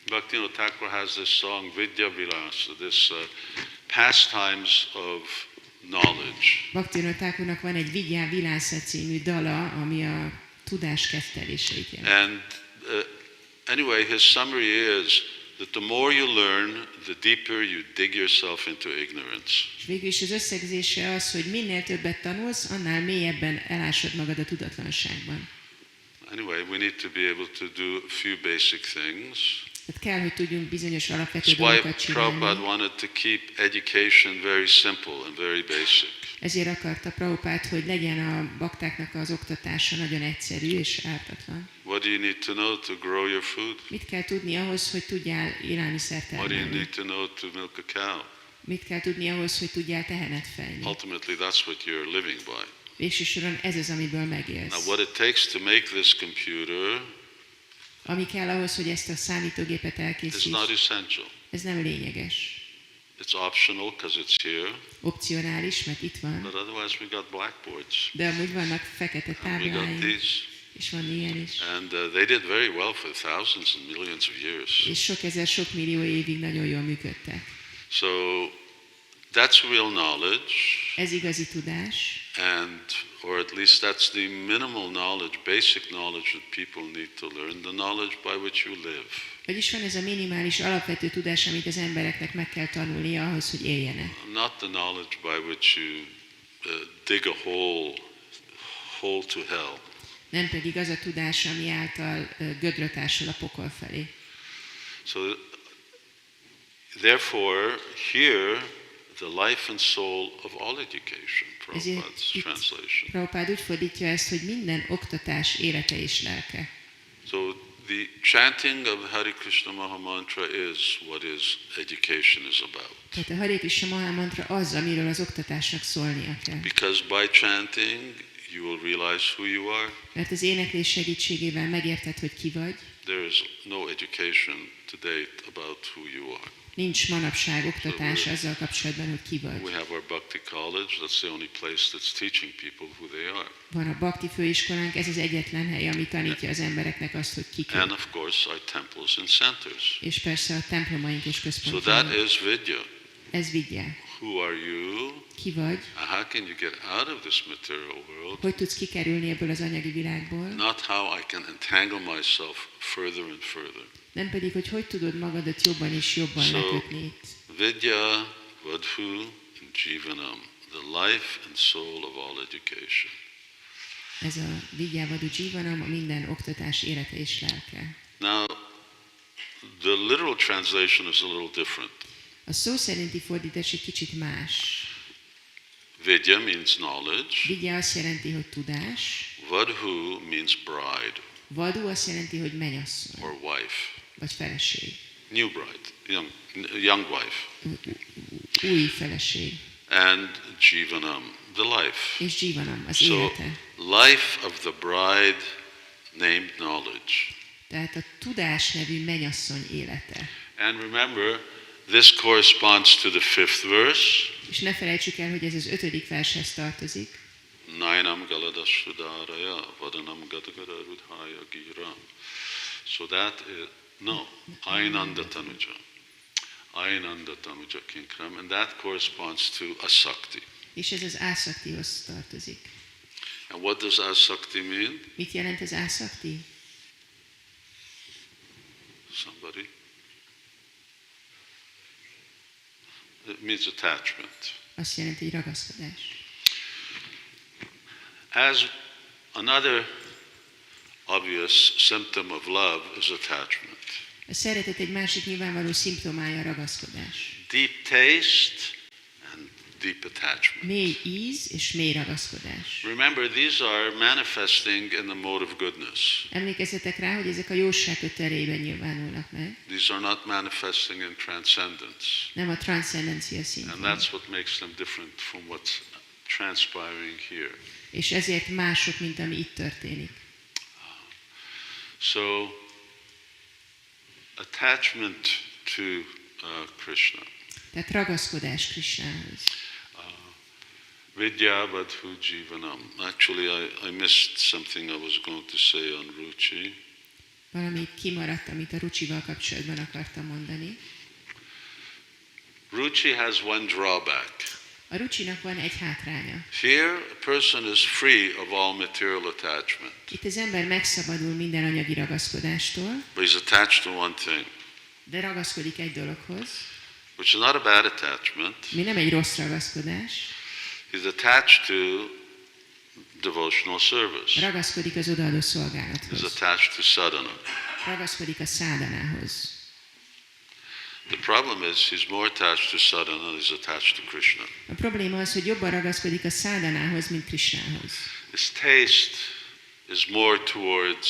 Bhaktivinoda Thakur has this song, Vidya Vilasa, this pastimes of knowledge. Bhaktivinoda Thakurnak van egy Vigyá Vilásza című dala, ami a tudás ketteléseit jelent. And anyway, his summary is that the more you learn, the deeper you dig yourself into ignorance. És végül is az összegzése az, hogy minél többet tanulsz, annál mélyebben elásod magad a tudatlanságban. Anyway, we need to be able to do a few basic things. Tehát kell, hogy tudjunk bizonyos alapvető That's why dolgokat Prabhupada csinálni. wanted to keep education very simple and very basic. Ezért akarta Prabhupád, hogy legyen a baktáknak az oktatása nagyon egyszerű és ártatlan. What do you need to know to grow your food? Mit kell tudni ahhoz, hogy tudjál élelmiszert What do you termelni? need to know to milk a cow? Mit kell tudni ahhoz, hogy tudjál tehenet fejni? Ultimately, that's what you're living by. Végső soron ez az, amiből Now, megélsz. what it takes to make this computer Ami kell ahhoz, hogy ezt a számítógépet is elkészíts, not essential. ez nem lényeges. It's optional because it's here, Opcionális, mert itt van, but otherwise we got blackboards. de amúgy vannak fekete And we got tábláink, these. és van ilyen is. And they did very well for thousands and millions of years. És sok ezer, sok millió évig nagyon jól működtek. So that's real knowledge, Ez igazi tudás, or at least that's the minimal knowledge, basic knowledge that people need to learn, the knowledge by which you live. vagyis van ez a minimális alapvető tudás, amit az embereknek meg kell tanulnia ahhoz, hogy éljenek. Not the knowledge by which you dig a hole to hell. Nem pedig az a tudás, ami által gödröt ásol a pokol felé. So therefore, here, the life and soul of all education, Ezért Prabhupada's itt translation. Prabhupád úgy fordítja ezt, hogy minden oktatás élete és lelke. So the chanting of Hare Krishna Maha Mantra is what is education is about. Tehát a Hare Krishna Maha Mantra az, amiről az oktatásnak szólnia kell. Because by chanting, you will realize who you are. Mert az éneklés segítségével megérted, hogy ki vagy. There is no education to date about who you are. Nincs manapság oktatás azzal kapcsolatban, hogy ki vagy. We have our Bhakti College. That's the only place that's teaching people who they are. Van a Bhakti főiskolánk, ez az egyetlen hely, ami tanítja az embereknek azt, hogy kik And ők. of course, our temples and centers. És persze a templomaink és So központjaink. that is vidya. Ez vigye. Who are you? Ki vagy? How can you get out of this material world? Hogy tudsz kikerülni ebből az anyagi világból? Not how I can entangle myself further and further. Nem pedig, hogy tudod magadat jobban és jobban So, lekötni itt. Vidya, Vadhu, Jivanam, the life and soul of all education. Ez a Vigyávadú Jivanam, a minden oktatás élete és lelke. Now, the literal translation is a little different. A szó szerinti fordítás egy kicsit más. Vidya means knowledge. Vigya azt jelenti, hogy tudás. Vadhu means bride Vadu azt jelenti, hogy mennyasszony, or wife. vagy feleség. New bride, young wife. Új feleség. And Jivanam, the life. És Jivanam, az So, élete. life of the bride named knowledge. Tehát a tudás nevű mennyasszony élete. And remember, this corresponds to the 5th verse. És ne felejtsük el, hogy ez az 5. vershez tartozik. Nainam galadasudaraya vadanam gadagara rudhaya gira. So that is, no, Ainanda Tanuja. Ainanda Tanuja Kinkram, and that corresponds to Asakti. És ez az Ásaktihoz tartozik. And what does Asakti mean? Mit jelent az Ásakti? Somebody? It means attachment. Azt jelenti, hogy ragaszkodás. As another obvious symptom of love is attachment. A szeretet egy másik nyilvánvaló szimptomája a ragaszkodás. Deep taste and deep attachment. Mély íz és mély ragaszkodás. Remember, these are manifesting in the mode of goodness. Emlékezzetek rá, hogy ezek a jóság erejében nyilvánulnak meg. These are not manifesting in transcendence. Nem a transzcendencia And szintjén. that's what makes them different from what's transpiring here. És ezért mások, mint ami itt történik. So, attachment to Krishna. Tehát ragaszkodás Krisnához. Vidya Vadhu Jivanam. Actually, I missed something I was going to say on Ruchi. Valami kimaradt, amit a Rucsival kapcsolatban akartam mondani. Ruchi has one drawback. A Rucsinak van egy hátránya. Here, a person is free of all material attachment. Itt az ember megszabadul minden anyagi ragaszkodástól, But he's attached to one thing, de ragaszkodik egy dologhoz, which is not a bad attachment. mi nem egy rossz ragaszkodás, He's attached to devotional service. ragaszkodik az odaadó He's szolgálathoz, attached to sadhana. ragaszkodik a szádanához. The problem is he's more attached to sadhana than he's attached to Krishna. A probléma az, hogy jobban ragaszkodik a szádanához, mint Krisnához. His taste is more towards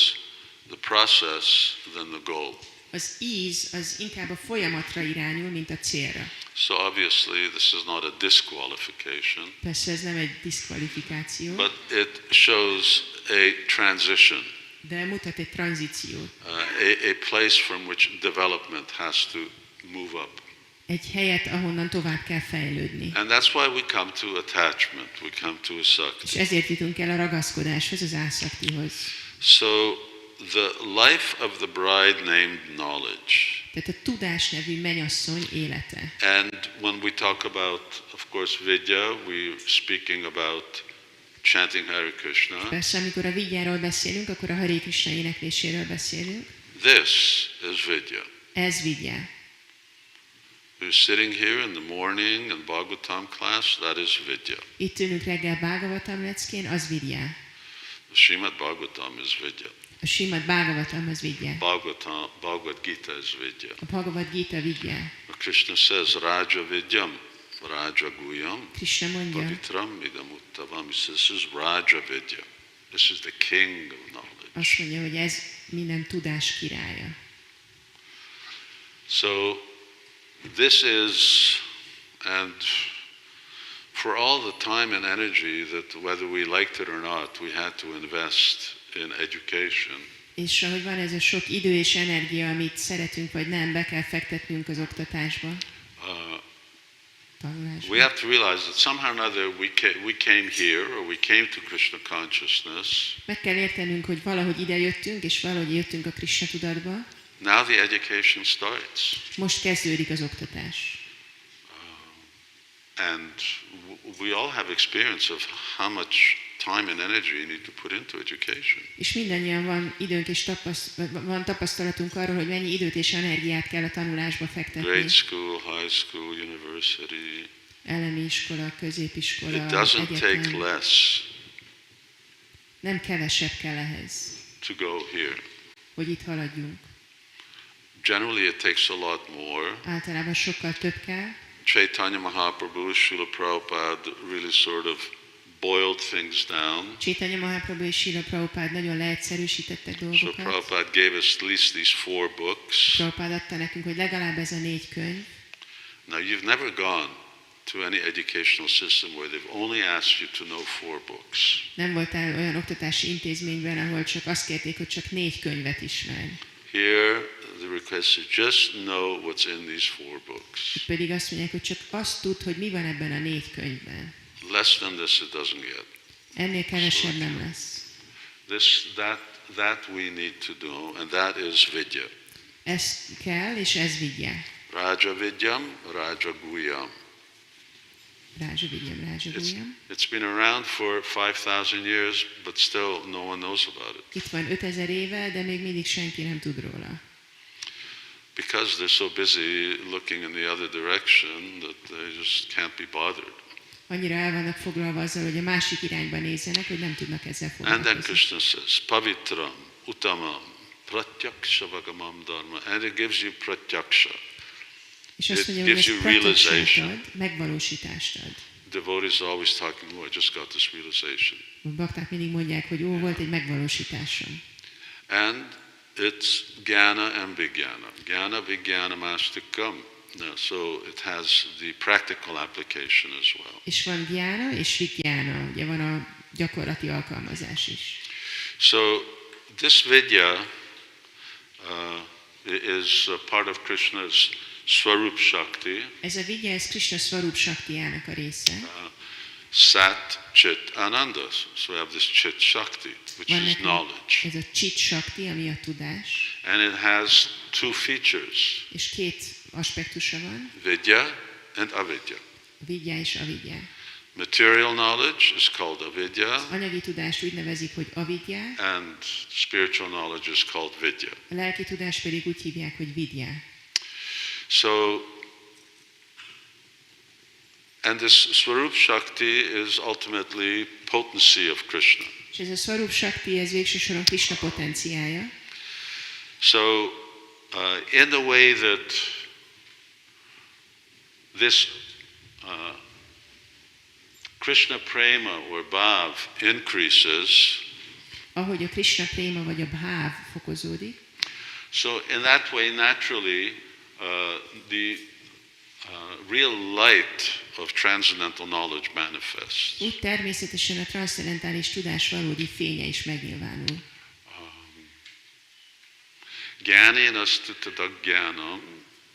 the process than the goal. Az íz az inkább a folyamatra irányul, mint a célra. So obviously this is not a disqualification, Persze ez nem egy diszkvalifikáció, but it shows a transition, de mutat egy tranzíciót. a place from which development has to move up. Egy helyet, ahonnan tovább kell fejlődni. And that's why we come to attachment, we come to a És sakti. ezért jutunk el a ragaszkodáshoz, az ászaktihoz. So the life of the bride named knowledge. Tehát a tudás nevű mennyasszony élete. And when we talk about, of course, Vidya, we're speaking about chanting Hare Krishna. Persze, amikor a vigyáról beszélünk, akkor a Hare Krishna énekléséről beszélünk. This is Vidya. Ez vigyá. We're sitting here in the morning in Bhagavatam class, that is Vidya. Itt ülünk reggel Bhagavatam leckén, az vigyá. The Srimad Bhagavatam is Vidya. A Srimad Bhagavatam az vigyá. Bhagavad Gita is Vidya. A Bhagavad Gita vigyá. Krishna says, Raja Vidyam, Raja Guyam, Krishna mondja, Pavitram Idam Uttavam. He says, this is Raja Vidya. This is the king of knowledge. azt mondja, hogy ez minden tudás királya. So, this is, and for all the time and energy that whether we liked it or not, we had to invest in education. És ahogy van ez a sok idő és energia, amit szeretünk vagy nem, be kell fektetnünk az oktatásba, tanulásba. We have to realize that somehow or another we came here, or we came to Krishna consciousness. Meg kell értenünk, hogy valahogy ide jöttünk, és valahogy jöttünk a Krishna tudatba. Now the education starts. Most kezdődik az oktatás. And we all have experience of how much time and energy you need to put into education. És mindannyian van időnk és van tapasztalatunk arról, hogy mennyi időt és energiát kell a tanulásba fektetni. Grade school, high school, university. Elemi iskola, középiskola, It doesn't take egyetem. less Nem kevesebb kell ehhez, to go here. hogy itt haladjunk. Generally it takes a lot more. Általában sokkal több kell. Chaitanya Mahaprabhu, Srila Prabhupada really sort of boiled things down. Chaitanya Mahaprabhu és Srila Prabhupada nagyon leegyszerűsítettek So dolgokat. Prabhupada gave us at least these 4 books. Prabhupada adta nekünk, hogy legalább ez a 4 könyv. Now you've never gone to any educational system where they've only asked you to know 4 books. Nem voltál olyan oktatási intézményben, ahol csak azt kérték, hogy csak 4 könyvet ismerj. Here, the request is just know what's in these 4 books. Itt pedig azt mondják, hogy csak azt tudd, hogy mi van ebben a 4 könyvben. Less than this it doesn't get. Ennél kevesebb nem lesz. That we need to do, and that is vidya. Ez kell, és ez vigya. Raja vidyam, raja guyam. Rája vigyam. It's been around for 5,000 years, but still no one knows about it. Itt van 5000 éve, de még mindig senki nem tud róla. Because they're so busy looking in the other direction that they just can't be bothered. Annyira el vannak foglalva azzal, hogy a másik irányba nézzenek, hogy nem tudnak ezzel And then foglalkozni. Krishna says, pavitram, uttamam, pratyaksha vagamam dharma. And it gives you pratyaksha. És azt It mondja, hogy gives ez you pratyaksát realization. ad, megvalósítást ad. Devotees are always talking, oh, I just got this realization. A bakták mindig mondják, hogy volt egy megvalósításom. And it's jnana and vijnana. Jnana vijnana mastikam. So it has the practical application as well. És van gyána és vigyána, ugye van a gyakorlati alkalmazás is. So this vidya is a part of Krishna's Swarup Shakti, Ez a vigya, ez Krishna Swarup Shaktijának a része. Sat, Chit, Ananda. So we have this Chit Shakti, which Van is nekünk knowledge. ez a Chit Shakti, ami a tudás, And it has 2 features, és 2 aspektusa van, vidya and avidya. a vigya és a vigya. Material knowledge is called avidya, Anyagi tudást úgy nevezik, hogy avidya, and spiritual knowledge is called vidya. a lelki tudást pedig úgy hívják, hogy vidya. So, and this Swarup Shakti is ultimately potency of Krishna. És ez a Swarup Shakti, ez végső soron Krishna potenciája. So, in the way that this Krishna prema or bhav increases, Ahogy a Krishna préma vagy a bháv fokozódik, so in that way naturally the real light of transcendental knowledge manifests. úgy természetesen a transzcendentális tudás valódi fénye is megnyilvánul. Jnanena stutadagyanam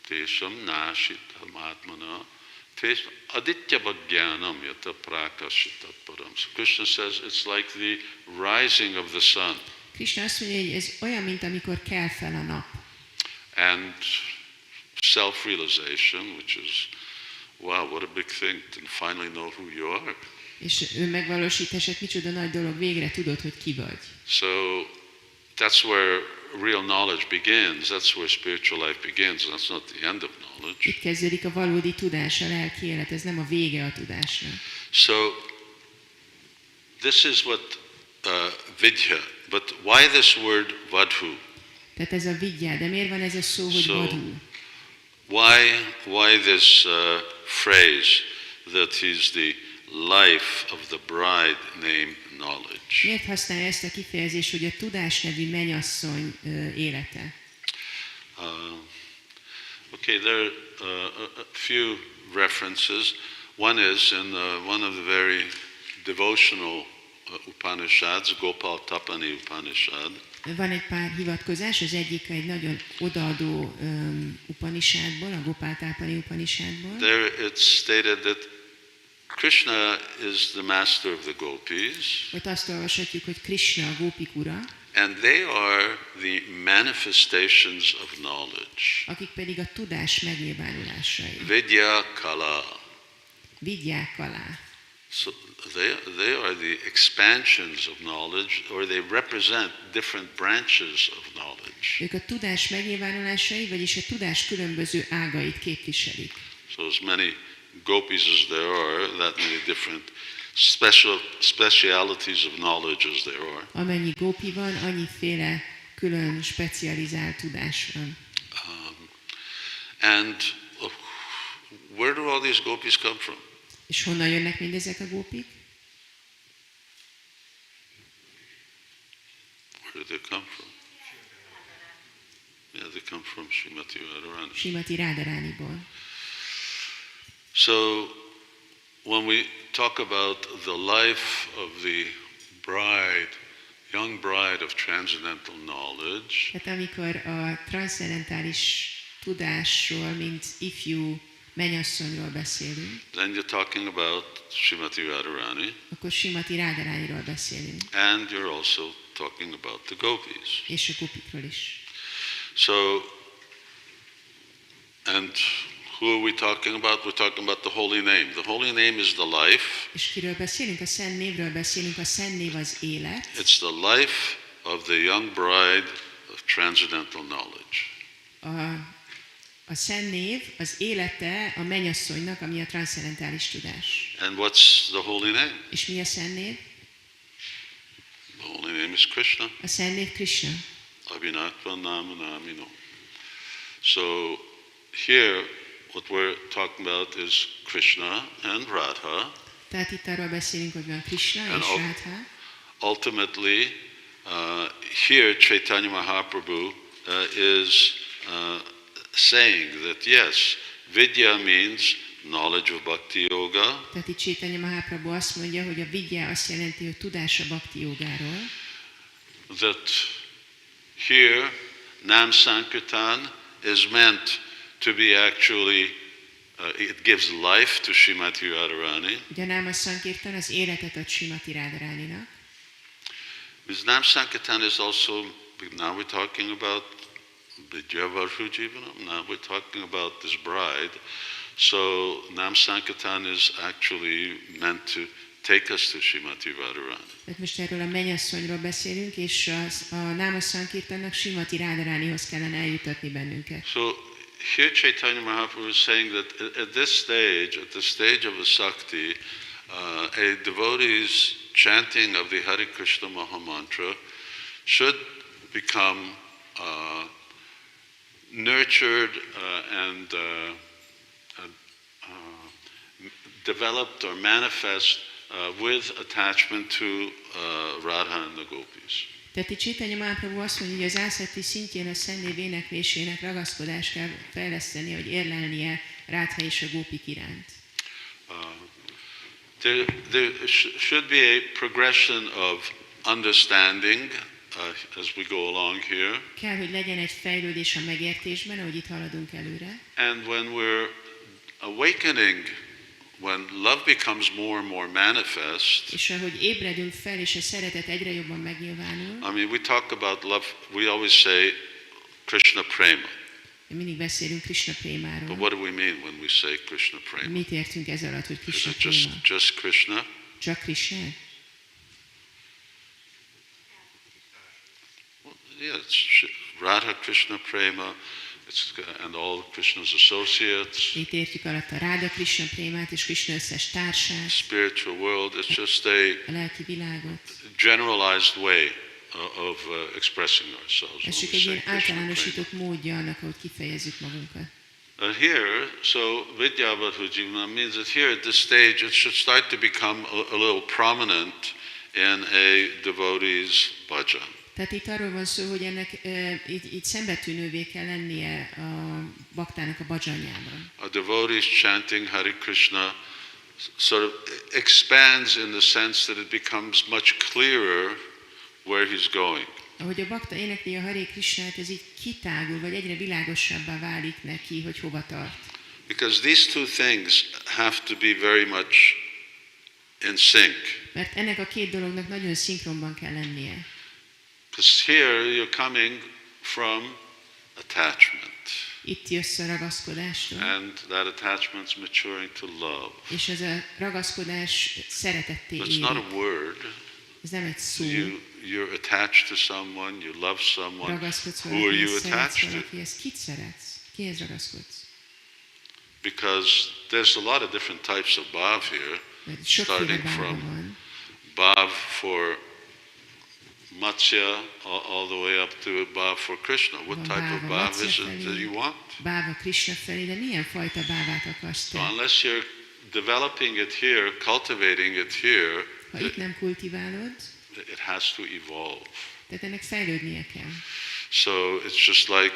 tesham nashitam atmana tesham adityavagyanam yata prakashitat param. So Krishna says it's like the rising of the sun. Krishna azt mondja, hogy ez olyan, mint amikor kel fel a nap. And self-realization, which is, wow, what a big thing to finally know who you are. És önmegvalósítását micsoda nagy dolog, végre tudod, hogy ki vagy. So that's where real knowledge begins. That's where spiritual life begins. That's not the end of knowledge. Itt kezdődik a valódi tudás, a lelki élet, ez nem a vége a tudásnak. So this is what vidya. But why this word vadhu? Tehát ez a vigyá, de miért van ez a szó, hogy So- vadú? Why this phrase that he's the life of the bride named knowledge? Miért használja ezt a kifejezést, hogy a tudás nevű mennyasszony élete? Okay, there are a few references. One is in one of the very devotional Upanishads, Gopal Tapani Upanishad. Van egy pár hivatkozás, az egyik egy nagyon odaadó Upanishadból, a Gopáltápani Upanishadból. There it's stated that Krishna is the master of the gopis, Ott azt olvashatjuk, hogy Krishna a gópik ura, and they are the manifestations of knowledge. akik pedig a tudás megnyilvánulásai. Vidya Kala. Vigyák alá. So they are the expansions of knowledge, or they represent different branches of knowledge. Ők a tudás megnyilvánulásai, vagyis a tudás különböző ágait képviselik. So as many gopis as there are, that many different specialities of knowledge as there are. Amennyi gópi van, annyiféle külön specializált tudás van. And where do all these gopis come from? És honnan jönnek mindezek a gópik? Where do they come from? Yeah, they come from Srimati Radharani. Srimati Radharániból. So when we talk about the life of the bride, young bride of transcendental knowledge, Tehát amikor a transzcendentális tudásról, mint ifjú mennyasszonyról beszélünk, then you're talking about Srimati Radharani, akkor Srimati Radharaniról beszélünk, and you're also talking about the gopis. és a gopikról is. So, and who are we talking about? We're talking about the holy name. The holy name is the life. És kiről beszélünk? A Szent Névről beszélünk, a Szent Név az élet. It's the life of the young bride of transcendental knowledge. A Szent Név az élete a mennyasszonynak, ami a transzcendentális tudás. And what's the holy name? És mi a Szent Név? The holy name is Krishna. A Szent Név Krishna. Abhinatva nama namino. So here what we're talking about is Krishna and Radha. Tehát itt arról beszélünk, hogy van Krishna And és Radha. Ultimately, here Chaitanya Mahaprabhu is saying that yes, vidya means knowledge of bhakti yoga. Tehát itt Chaitanya Mahaprabhu azt mondja, hogy a vidya azt jelenti, hogy tudás a bhakti jogáról. That here Nam Sankirtan is meant to be actually, it gives life to Srimati Radharani. Ugye a Náma Sankirtan az életet ad Srimati Radharaninak. Because Nam Sankirtan is also, now we're talking about Vidya Varhu Jivanam, now we're talking about this bride. So Nam Sankirtan is actually meant to take us to Srimati Radharani. Tehát most erről a mennyasszonyról beszélünk, és a Náma Sankirtannak Srimati Radharanihoz kellene eljutatni bennünket. So here Chaitanya Mahaprabhu is saying that at this stage, at the stage of a Sakti, a devotee's chanting of the Hare Krishna Mahamantra should become nurtured and developed or manifest with attachment to Radha and the gopis. Tehát itt Chaitanya Mahaprabhu azt mondja, hogy az ászati szintjén a Szent Név éneklésének ragaszkodást kell fejleszteni, hogy érlelnie Rádha és a gópik iránt. There should be a progression of understanding as we go along here. Kell, hogy legyen egy fejlődés a megértésben, ahogy itt haladunk előre. And when we're awakening, when love becomes more and more manifest, És ahogy ébredünk fel, és a szeretet egyre jobban megnyilvánul, I mean, we talk about love, we always say Krishna Prema. mindig beszélünk Krishna But prémáról. what do we mean when we say Krishna Prema? Mit értünk ez alatt, hogy Is Krishna it préma? just Krishna? Csak Krishna? Yeah, it's Radha Krishna Prema, and all Krishna's associates, Itt értjük alatt a Ráda Krishna prémát és Krishna összes társát, spiritual world. It's just a a lelki világot. generalized way of expressing ourselves. Ez when csak we egy say ilyen Krishna Prema. általánosított módja annak, ahogy kifejezzük magunkat. Here, so Vidyavadhu Jivanam means that here at this stage it should start to become a little prominent in a devotee's bhajan. Tehát itt arról van szó, hogy ennek így szembetűnővé kell lennie a baktának a bhajanjában. A devotee's chanting Hare Krishna sort of expands in the sense that it becomes much clearer where he's going. Ahogy a bakta énekli a Hare Krishnát, ez így kitágul, vagy egyre világosabbá válik neki, hogy hova tart. Because these two things have to be very much in sync. Mert ennek a két dolognak nagyon szinkronban kell lennie. Because here you're coming from attachment. Itt jössz a ragaszkodástól, And that attachment's maturing to love. és ez a ragaszkodás szeretetté It's not a érik. word. Ez nem egy szó. You're attached to someone, you love someone. Ragaszkodsz Who are you valakihez, szeretsz attached to? valakihez. Kit szeretsz? Kihez ragaszkodsz? Because there's a lot of different types of bhav here, Mert sokféle starting báva from van. bhav for Matsya all the way up to bhav for Krishna. What Van type of báva bhav Matsya is it felé, that you want? Báva Krishna felé, de milyen fajta bávát akarsz So te? unless you're developing it here, cultivating it here, Ha itt nem kultiválod, it has to evolve. tehát ennek fejlődnie kell. So it's just like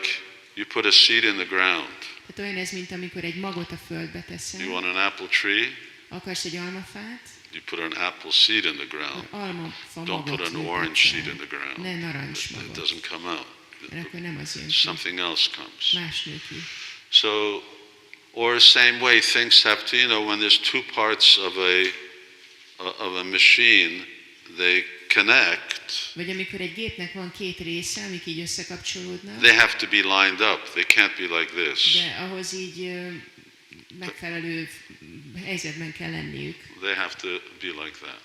you put a seed in the ground. Tehát olyan ez, mint amikor egy magot a földbe You teszel. want an apple tree, akarsz egy almafát, you put an apple seed in the ground. akkor almafa Don't magot put an ültetsz orange seed in el. the ground. Ne narancs It magot, doesn't come out. mert akkor nem az jön ki. Something else comes. Más nő ki. So, or same way, things have to, when there's two parts of a machine, they connect. Vagy amikor egy gépnek van két része, amik így összekapcsolódnak, They have to be lined up. They can't be like this. de ahhoz így megfelelő helyzetben kell lenniük. They have to be like that.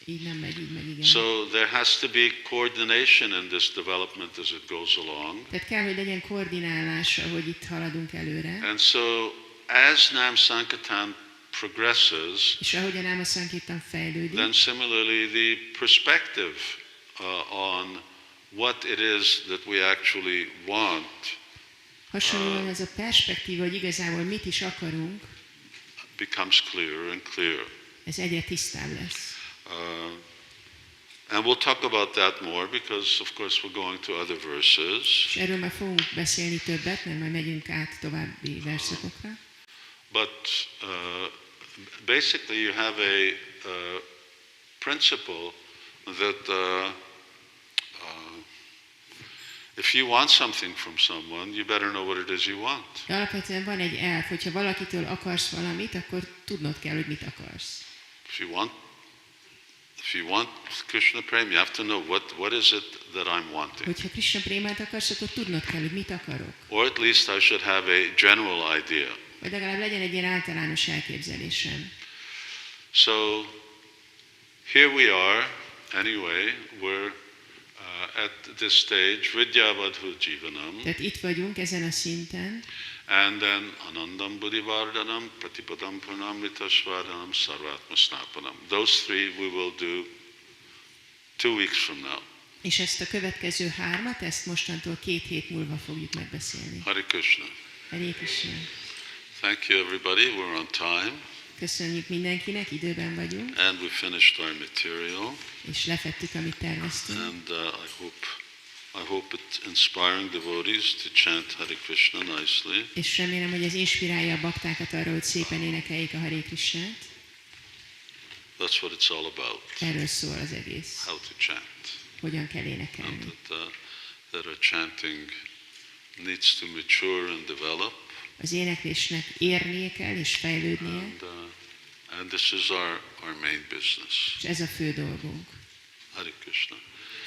Így nem megy, így meg igen. So there has to be coordination in this development as it goes along. Tehát kell, hogy legyen koordinálás, ahogy itt haladunk előre. And so as Nam Sankirtan progresses, És ahogy a Náma Sankirtan fejlődik, then similarly the perspective on what it is that we actually want hasonlóan ez a perspektíva, hogy igazából mit is akarunk, becomes clearer and clearer. ez egyre tisztább lesz. And we'll talk about that more because, of course, we're going to other verses. És erről már fogunk beszélni többet, mert majd megyünk át további verszakokra. But basically, you have a principle that if you want something from someone, you better know what it is you want. De alapvetően van egy elv, hogyha valakitől akarsz valamit, akkor tudnod kell, hogy mit akarsz. If you want Krishna prema, you have to know what is it that I'm wanting. Hogyha Krishna prémát akarsz, akkor tudnod kell, hogy mit akarok. Or at least I should have a general idea. Vagy legalább legyen egy ilyen általános elképzelésem. So here we are, anyway, we're at this stage, Vidyavadhu Jivanam, Tehát itt vagyunk ezen a szinten, and then Anandam Buddhivardhanam, Pratipadam Purnamritasvaranam, Sarvatma Snapanam. Those three we will do 2 weeks from now. és ezt a következő hármat, ezt mostantól 2 hét múlva fogjuk megbeszélni. Hare Krishna. Hare Krishna. Thank you everybody, we're on time, Köszönjük mindenkinek, időben vagyunk, and we finished our material, és lefettük, amit terveztünk. and I hope it's inspiring devotees to chant Hare Krishna nicely. És remélem, hogy ez inspirálja a baktákat arra, hogy szépen énekeljék a Hare Krishnát. That's what it's all about, Erről szól az egész. how to chant. Hogyan kell And énekelni. that our chanting needs to mature and develop. Az éneklésnek érnie kell és fejlődnie, And this is our main business. és ez a fő dolgunk. Hare Krishna.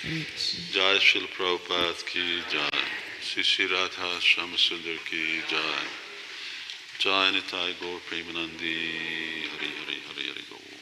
Hare Krishna. Jai Srila Prabhupada ki jai. Śrī Śrī Radha Shyamasundar ki jai. Jai Nitai Gaur Premanandi. Hari Hari Hari Hari Gaur.